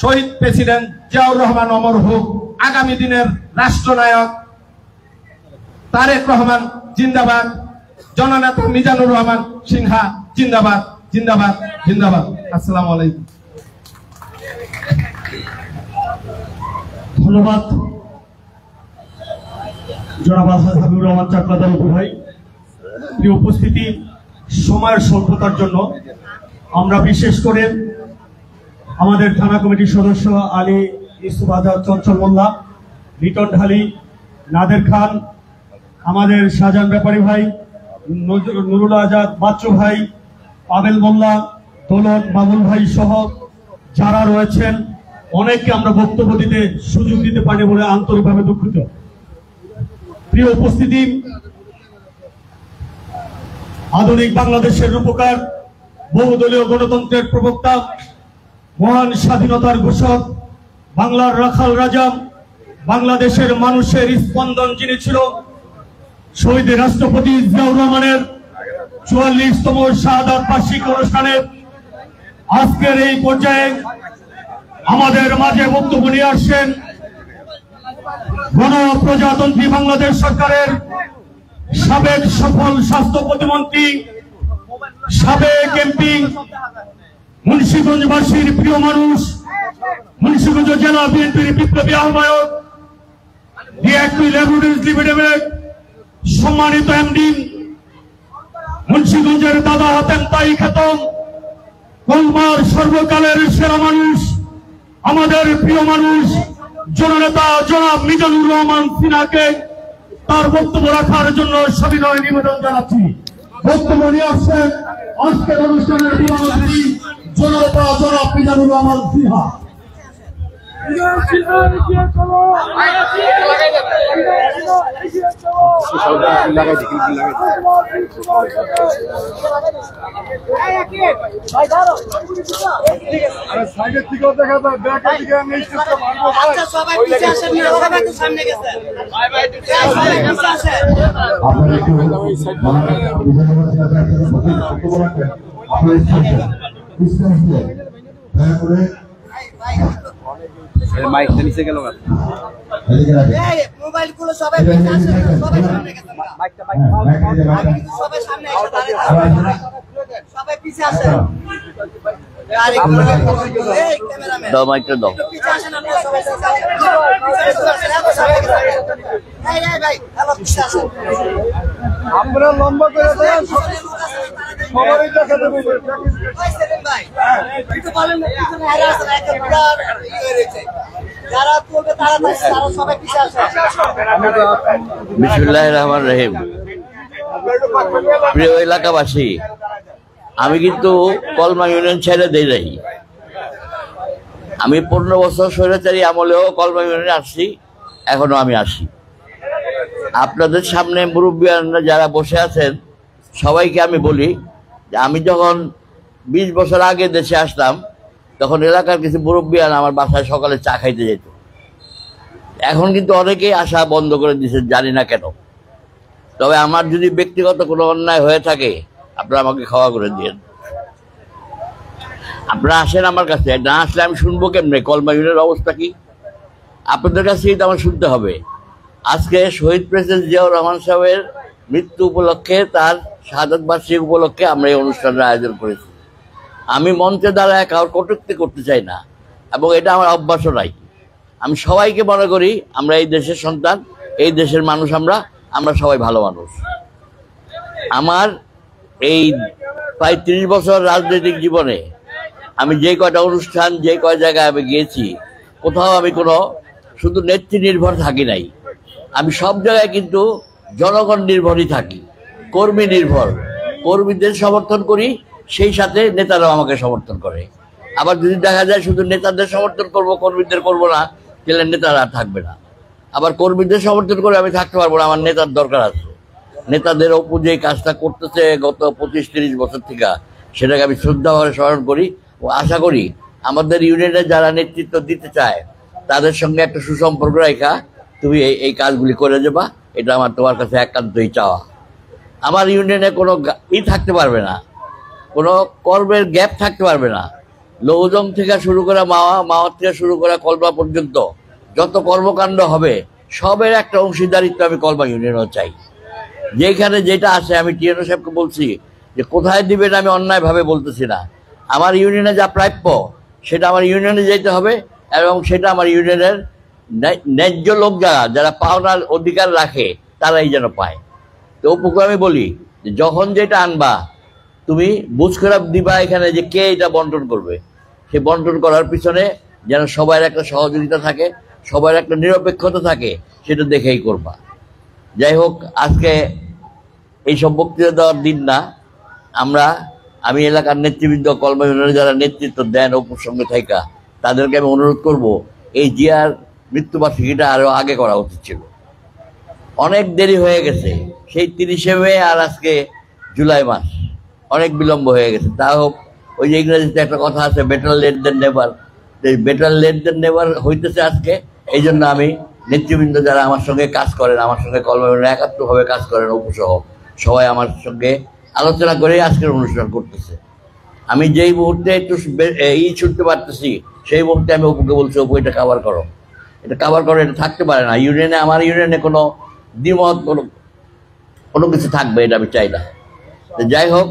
শহীদ প্রেসিডেন্ট জিয়াউর রহমান অমর হোক। আগামী দিনের রাষ্ট্রনায়ক তারেক রহমান জিন্দাবাদ। জননেতা মিজানুর রহমান সিনহা জিন্দাবাদ, জিন্দাবাদ, জিন্দাবাদ। আসসালামু আলাইকুম। ধন্যবাদ জনাব আলহাজ হাবিবুর রহমান চাকলাদার ভাই। প্রিয় উপস্থিতি, সময়ের স্বল্পতার জন্য আমরা বিশেষ করে আমাদের থানা কমিটির সদস্য আলী ইউসুফ আজাদ, চঞ্চল মোল্লা, লিটন ঢালি, নাদের খান, আমাদের শাহজাহান ব্যাপারী ভাই, নুরুল আজাদ, বাচ্চু ভাই, আবেল মোল্লা, দোলন, বাবুল ভাই সহ যারা রয়েছেন অনেককে আমরা বক্তব্য দিতে সুযোগ দিতে পারি বলে আন্তরিকভাবে দুঃখিত। প্রিয় উপস্থিতি, আধুনিক বাংলাদেশের রূপকার, বহুদলীয় গণতন্ত্রের প্রবক্তা, মহান স্বাধীনতার ঘোষক, বাংলার রাখাল রাজা, বাংলাদেশের মানুষের স্পন্দন যিনি ছিল, শহীদ রাষ্ট্রপতি জিয়াউর রহমানের ৪৪তম শাহাদাত বার্ষিক অনুষ্ঠানে আজকের এই পর্যায়ে আমাদের মাঝে বক্তব্য নিয়ে আসছেন গণপ্রজাতন্ত্রী বাংলাদেশ সরকারের সাবেক সফল স্বাস্থ্য প্রতিমন্ত্রী, সাবেক এমপি, মুন্সিগঞ্জবাসীর প্রিয় মানুষ, মুন্সিগঞ্জ জেলা বিএনপির বিপ্লবী আহ্বায়ক, লিমিটেড সম্মানিত এমডি, মুন্সিগঞ্জের দাদা হাতেম তাই খ্যাতম, কলমার সর্বকালের সেরা মানুষ, আমাদের প্রিয় মানুষ জননেতা জনাব মিজানুর রহমান সিনহাকে তার বক্তব্য রাখার জন্য সবিনয় নিবেদন জানাচ্ছি। বক্তব্য নিয়ে আসছেন আজকের অনুষ্ঠানের প্রধান অতিথি জননেতা জনাব মিজানুর রহমান সিনহা। মাইকটা নিচে গেল মোবাইল গুলো সবাই সবাই পিছিয়ে আসে। দাও মাইকটা দাও। আমরা লম্বা করে দেন সবারই দেখাতে বলবো ভাই একটু বলেন যারা তুলবে তারা সবাই পিছিয়ে আসে। বিসমিল্লাহির রহমানির রহিম। প্রিয় এলাকাবাসী, আমি কিন্তু কলমা ইউনিয়ন ছেড়ে দেই নাই। আমি 15 বছর স্বৈরাচারী আমলেও কলমা ইউনিয়নে আসছি, এখনো আমি আসি। আপনাদের সামনে মুরব্বিয়ানরা যারা বসে আছেন সবাইকে আমি বলি যে আমি যখন 20 বছর আগে দেশে আসলাম তখন এলাকার কিছু মুরব্বিয়ান আমার বাসায় সকালে চা খাইতে যেত। এখন কিন্তু অনেকেই আসা বন্ধ করে দিয়েছে, জানি না কেন। তবে আমার যদি ব্যক্তিগত কোনো অন্যায় হয়ে থাকে আপনারা আমাকে খাওয়া করে দিয়েন। আপনারা আসেন আমার কাছে, না আসলে আমি শুনবো কেমনে কলমা ইউনিয়নের অবস্থা কি? আপনাদের কাছেই তো আমার শুনতে হবে। আজকে শহীদ প্রেসিডেন্ট জিয়াউর রহমান সাহেবের মৃত্যু উপলক্ষে, তার শাহাদাত বার্ষিকী উপলক্ষে আমরা এই অনুষ্ঠানের আয়োজন করেছি। আমি মঞ্চে দাঁড়ায় কারোর কটূক্তি করতে চাই না, এবং এটা আমার অভ্যাসও নাই। আমি সবাইকে মনে করি আমরা এই দেশের সন্তান, এই দেশের মানুষ, আমরা সবাই ভালো মানুষ। আমার এই প্রায় 30 বছর রাজনৈতিক জীবনে আমি যে কয়টা অনুষ্ঠান, যে কয় জায়গায় আমি গিয়েছি, কোথাও আমি কোনো শুধু নেত্রী নির্ভর থাকি নাই। আমি সব জায়গায় কিন্তু জনগণ নির্ভরই থাকি, কর্মী নির্ভর। কর্মীদের সমর্থন করি, সেই সাথে নেতারাও আমাকে সমর্থন করে। আবার যদি দেখা যায় শুধু নেতাদের সমর্থন করব, কর্মীদের করব না, তাহলে নেতারা থাকবে না। আবার কর্মীদের সমর্থন করে আমি থাকতে পারবো না, আমার নেতার দরকার আছে। নেতাদের অপু যে কাজটা করতেছে গত 25-30 বছর থেকে, সেটাকে আমি শ্রদ্ধা ভরে স্মরণ করি ও আশা করি আমাদের ইউনিয়নে যারা নেতৃত্ব দিতে চায় তাদের সঙ্গে একটা সুসম্পর্ক রেখা তুমি এই কাজগুলি করে যাবা। এটা আমার তোমার কাছে একান্তই চাওয়া। আমার ইউনিয়নে কোনো থাকতে পারবে না, কোনো কর্মের গ্যাপ থাকতে পারবে না। লৌজং থেকে শুরু করে মাওয়া থেকে শুরু করে কলমা পর্যন্ত যত কর্মকাণ্ড হবে সবের একটা অংশীদারিত্ব আমি কলমা ইউনিয়নও চাই। যেখানে যেটা আছে, আমি টিএনও সাহেবকে বলছি যে কোথায় দিবেন আমি অন্যায়ভাবে বলতেছি না। আমার ইউনিয়নে যা প্রাপ্য সেটা আমার ইউনিয়নে যেতে হবে, এবং সেটা আমার ইউনিয়নের ন্যায্য লোক যারা পাওনার অধিকার রাখে তারাই যেন পায়। তো অপুকে আমি বলি যে যখন যেটা আনবা তুমি বুঝ করে দিবা এখানে যে কে এটা বন্টন করবে। সে বন্টন করার পিছনে যেন সবার একটা সহযোগিতা থাকে, সবার একটা নিরপেক্ষতা থাকে, সেটা দেখেই করবা। যাই হোক, আজকে এইসব বক্তৃতা দেওয়ার দিন না। আমি এলাকার নেতৃবৃন্দ, কলমা ইউনিয়নের যারা নেতৃত্ব দেন অপুর সঙ্গে থাকা, তাদেরকে আমি অনুরোধ করব এই জিয়ার মৃত্যুবার্ষিকীটা আরো আগে করা উচিত ছিল। অনেক দেরি হয়ে গেছে, সেই 30শে মে আর আজকে জুলাই মাস, অনেক বিলম্ব হয়ে গেছে। তা হোক, ওই যে ইংরেজিতে একটা কথা আছে, বেটার লেট দেন নেভার। বেটার লেট দেন নেভার হইতেছে আজকে। এই জন্য আমি নেতৃবৃন্দ যারা আমার সঙ্গে কাজ করেন, আমার সঙ্গে কলমা ইউনিয়নে একাত্মভাবে কাজ করেন, অপুসহ সবাই আমার সঙ্গে আলোচনা করে আজকের অনুষ্ঠান করতেছে। আমি যেই মুহূর্তে একটু ছুটতে পারতেছি, সেই মুহূর্তে আমি অপুকে বলছি, অপু এটা কাভার করো, এটা কাভার করো। এটা থাকতে পারে না ইউনিয়নে, আমার ইউনিয়নে কোনো দ্বিমত, কোনো কিছু থাকবে, এটা আমি চাই না। যাই হোক,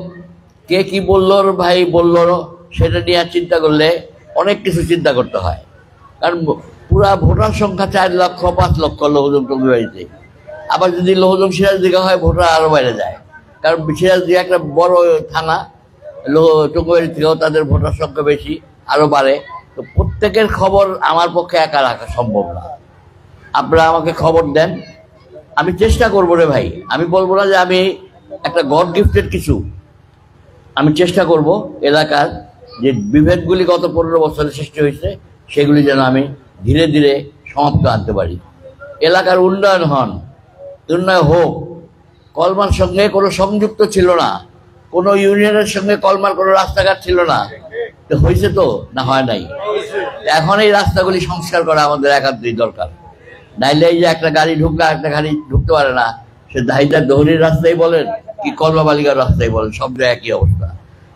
কে কি বললো ভাই বললো, সেটা নিয়ে চিন্তা করলে অনেক কিছু চিন্তা করতে হয়। কারণ পুরা ভোটার সংখ্যা 4 লক্ষ 5 লক্ষ লৌহজং টঙ্গিবাড়িতে। আবার যদি লৌহজং সিরাজদিঘা হয়, ভোটার আরো বাইরে যায়। কারণ সিরাজদিঘা একটা বড় থানা, টঙ্গিবাড়ি থেকেও তাদের ভোটার সংখ্যা বেশি, আরো বাড়ে। তো প্রত্যেকের খবর আমার পক্ষে একা রাখা সম্ভব না। আপনারা আমাকে খবর দেন, আমি চেষ্টা করবো রে ভাই। আমি বলবো না যে আমি একটা গড গিফটেড কিছু, আমি চেষ্টা করব এলাকার যে বিভেদগুলি গত 15 বছরে সৃষ্টি হয়েছে সেগুলি যেন আমি ধীরে ধীরে সমাপ্ত আনতে পারি। এলাকার উন্নয়ন হোক। কলমার সঙ্গে কোনো সংযুক্ত ছিল না, কোনো ইউনিয়নের সঙ্গে কলমার কোনো রাস্তাঘাট ছিল না। তো হয়েছে তো না হয় নাই? এখন এই রাস্তাগুলি সংস্কার করা আমাদের একান্তই দরকার। নাইলে এই যে একটা গাড়ি ঢুকলে একটা গাড়ি ঢুকতে পারে না, সে দাহিদার দহরির রাস্তায় বলেন কি কলমা বালিকার রাস্তায় বলেন, সব জায়গায় একই অবস্থা।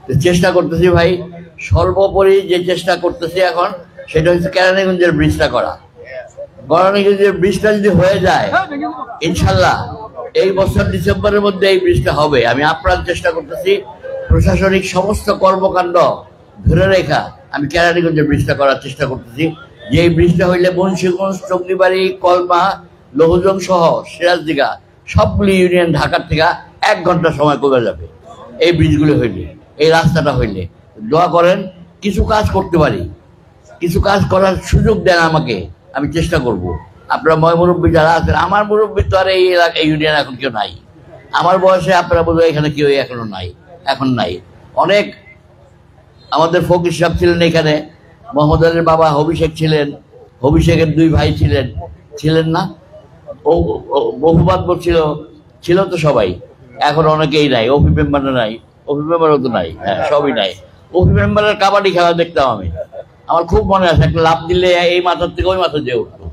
তো চেষ্টা করতেছি ভাই, সর্বোপরি যে চেষ্টা করতেছি এখন সেটা হচ্ছে কেরানীগঞ্জের ব্রিজটা করা। কেরানীগঞ্জের ব্রিজটা যদি হয়ে যায়, ইনশাল্লাহ এই বছর ডিসেম্বরের মধ্যে এই ব্রিজটা হবে। আমি আপ্রাণ চেষ্টা করতেছি, প্রশাসনিক সমস্ত কর্মকাণ্ড ধরে রেখা আমি কেরানীগঞ্জের ব্রিজটা করার চেষ্টা করতেছি। যে এই ব্রিজটা হইলে মুন্সিগঞ্জ, টঙ্গিবাড়ি, কলমা, লৌহজং সহ সিরাজদিঘা সবগুলি ইউনিয়ন ঢাকার থেকে 1 ঘন্টা সময় কমে যাবে এই ব্রিজগুলো হইলে, এই রাস্তাটা হইলে। দোয়া করেন কিছু কাজ করতে পারি, কিছু কাজ করার সুযোগ দেন আমাকে, আমি চেষ্টা করব। আপনারা মুরব্বী যারা আছেন, আমার মুরব্বী তো আর এই এলাকা ইউনিয়ন এখন কেউ নাই। আমার বয়সে আপনারা বোধহয় এখানে কেউ এখনো নাই, এখন নাই। অনেক আমাদের ফকির সাহেব ছিলেন এখানে, মোহাম্মদ আলীর বাবা হবি শেখ ছিলেন, হবি শেখের 2 ভাই ছিলেন না, ও বহুবাদ ছিল তো সবাই। এখন অনেকেই নাই, অফি মেম্বারও নাই, অফি মেম্বারও তো নাই, হ্যাঁ সবই নাই। অফি মেম্বারের কাবাডি খেলা দেখতাম আমি, আমার খুব মনে আছে। একটা লাভ দিলে এই মাথার থেকে ওই মাথা দিয়ে উঠতো,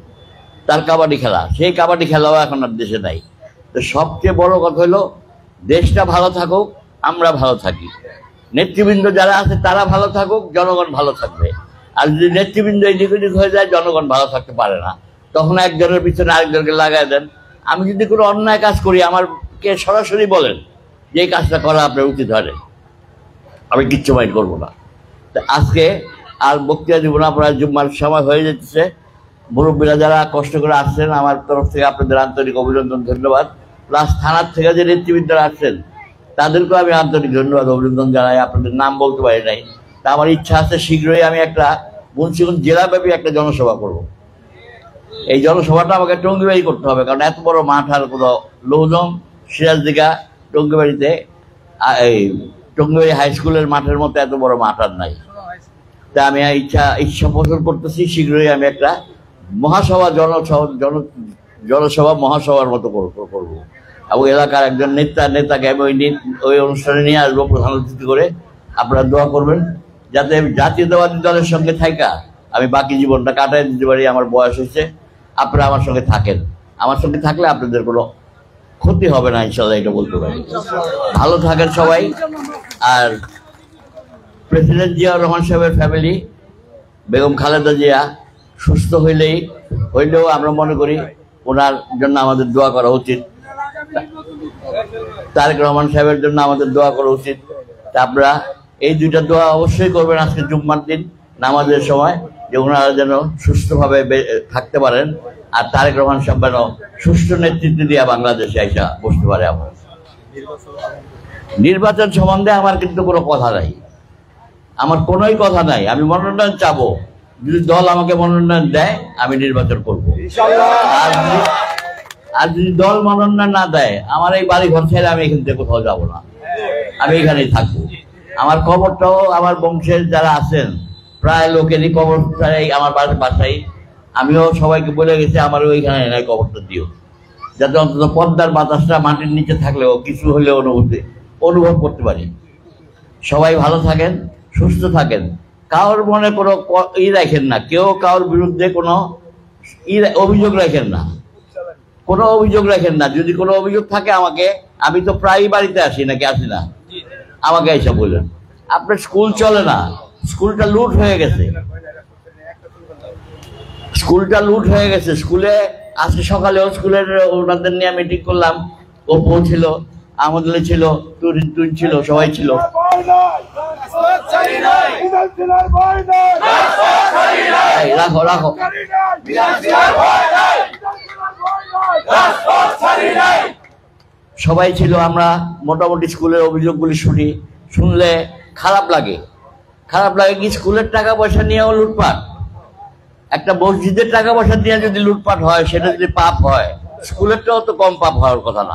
তার কাবাডি খেলা। সেই কাবাডি খেলাও এখন আর দেশে নাই। তো সবচেয়ে বড় কথা হলো দেশটা ভালো থাকুক, আমরা ভালো থাকি, নেতৃবৃন্দ যারা আছে তারা ভালো থাকুক, জনগণ ভালো থাকবে। আর যদি নেতৃবৃন্দ এদিক ওদিক হয়ে যায়, জনগণ ভালো থাকতে পারে না। তখন একজনের পিছনে আরেকজনকে লাগাই দেন। আমি যদি কোনো অন্যায় কাজ করি, আমাকে সরাসরি বলেন যে এই কাজটা করা আপনার উচিত হয়, আমি কিচ্ছু মাইন্ড করবো না। আজকে আর বক্তৃতা দিব না, প্রায় জুম্মার সময় হয়ে যাচ্ছে। মুরব্বীরা যারা কষ্ট করে আসছেন, আমার তরফ থেকে আপনাদের আন্তরিক অভিনন্দন, ধন্যবাদ। প্লাস থানার থেকে যে নেতৃবৃন্দরা আসছেন তাদেরকেও আমি আন্তরিক ধন্যবাদ, অভিনন্দন জানাই। আপনাদের নাম বলতে পারি নাই। তা আমার ইচ্ছা আছে শীঘ্রই আমি একটা মুন্সিগঞ্জ জেলাব্যাপী একটা জনসভা করব। এই জনসভাটা আমাকে টঙ্গিবাড়ি করতে হবে, কারণ এত বড় মাঠ আর কোনো লৌজং, সিরাজদিঘা, টঙ্গিবাড়িতে এই টঙ্গিবাড়ি হাই স্কুলের মাঠের মতো এত বড় মাঠ আর নাই। তা আমি ইচ্ছা পোষণ করতেছি শীঘ্রই আমি একটা মহাসভা জনসভা মহাসভার মতো করবো, এবং এলাকার একজন নেতাকে আমি ওই অনুষ্ঠানে নিয়ে আসবো প্রধান অতিথি করে। আপনারা দোয়া করবেন যাতে জাতীয়তাবাদী দলের সঙ্গে থাকা আমি বাকি জীবনটা কাটাই দিতে পারি। আমার বয়স হয়েছে, আপনারা আমার সঙ্গে থাকেন। আমার সঙ্গে থাকলে আপনাদের কোনো ক্ষতি হবে না ইনশাল্লাহ, এটা বলতে পারি। ভালো থাকেন সবাই। আর প্রেসিডেন্ট জিয়াউর রহমান সাহেবের ফ্যামিলি, বেগম খালেদা জিয়া সুস্থ হইলেও আমরা মনে করি ওনার জন্য আমাদের দোয়া করা উচিত। তারেক রহমান সাহেবের জন্য আমাদের দোয়া করা উচিত। তা আপনারা এই দুইটা দোয়া অবশ্যই করবেন আজকে জুম্মার দিন নামাজের সময়, যে ওনারা যেন সুস্থভাবে থাকতে পারেন, আর তারেক রহমান সাহেব যেন সুষ্ঠু নেতৃত্ব দিয়ে বাংলাদেশে আইসা বসতে পারে। আমার নির্বাচন সম্বন্ধে আমার কিন্তু কোনো কথা নাই, আমার কোনোই কথা নাই। আমি মনোনয়ন চাবো, যদি দল আমাকে মনোনয়ন দেয় আমি নির্বাচন করব। আর যদি দল মনোনয়ন না দেয়, আমার এই বাড়ি ঘর ছেড়ে আমি এখান থেকে কোথাও যাবো না, আমি এখানেই থাকবো। আমার কবরটাও আমার বংশের যারা আছেন প্রায় লোকেরই কবর আমার বাসায়। আমিও সবাইকে বলে গেছি আমার ওইখানে নাই কবরটা দিও, যাতে অন্তত পদ্মার বাতাসটা মাটির নিচে থাকলেও কিছু হলে অনুভব করতে পারি। সবাই ভালো থাকেন, সুস্থ থাকেন, কারোর মনে কোনো রাখেন না, কেউ কারোর বিরুদ্ধে কোনো অভিযোগ রাখেন না, কোনো অভিযোগ রাখেন না। যদি কোনো অভিযোগ থাকে আমাকে, আমি তো প্রায়ই বাড়িতে আসি, নাকি আসি না, আমাকে এসে বললেন। আপনার স্কুল চলে না, স্কুলটা লুট হয়ে গেছে, স্কুলে আজকে সকালেও স্কুলের ওনাদের নিয়ে মিটিং করলাম, অপু ছিল, আমাদের ছিল, তুই ছিল, সবাই ছিল। রাখো রাখো, সবাই ছিল। আমরা মোটামুটি স্কুলের অভিযোগগুলি শুনলে খারাপ লাগে কি স্কুলের টাকা পয়সা নিয়েও লুটপাট, একটা মসজিদের টাকা পয়সা দিয়ে যদি লুটপাট হয়, সেটা যদি পাপ হয়, স্কুলেরটাও তো কম পাপ হওয়ার কথা না,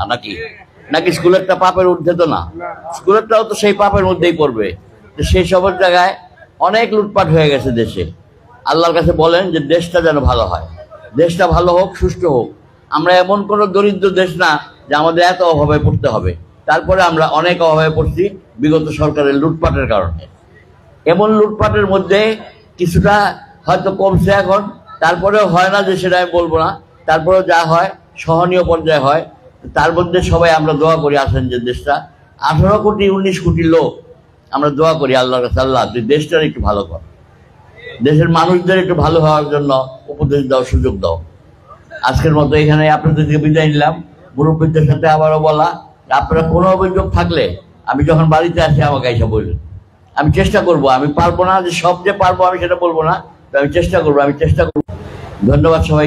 নাকি স্কুলেরটা পাপের ঊর্ধ্বে তো না, স্কুলেরটাও তো সেই পাপের মধ্যেই পড়বে। সেই সবের জায়গায় অনেক লুটপাট হয়ে গেছে দেশে। আল্লাহর কাছে বলেন যে দেশটা যেন ভালো হয়, দেশটা ভালো হোক, সুষ্ঠু হোক। আমরা এমন কোনো দরিদ্র দেশ না যে আমাদের এত অভাবে পড়তে হবে। তারপরে আমরা অনেক অভাবে পড়ছি বিগত সরকারের লুটপাটের কারণে। এমন লুটপাটের মধ্যে কিছুটা হয়তো কমছে এখন, তারপরেও হয় না যে সেটা আমি বলবো না, তারপরেও যা হয় সহনীয় পর্যায়ে হয়। তার মধ্যে সবাই আমরা দোয়া করি, আসেন যে দেশটা 18 কোটি 19 কোটি লোক, আমরা দোয়া করি আল্লাহর কাছে, আল্লাহ তুই দেশটার একটু ভালো কর, দেশের মানুষদের একটু ভালো হওয়ার জন্য উপদেশ দাও, সুযোগ দাও। আজকের মতো এখানে আপনাদের থেকে বিদায় নিলাম। মুরব্বীদের সাথে আবারও বলা, আপনারা কোনো অভিযোগ থাকলে আমি যখন বাড়িতে আসি আমাকে এসে বলবেন। আমি চেষ্টা করব, আমি পারবো না যে সব যে পারবো আমি সেটা বলবো না, আমি চেষ্টা করবো। ধন্যবাদ সবাই।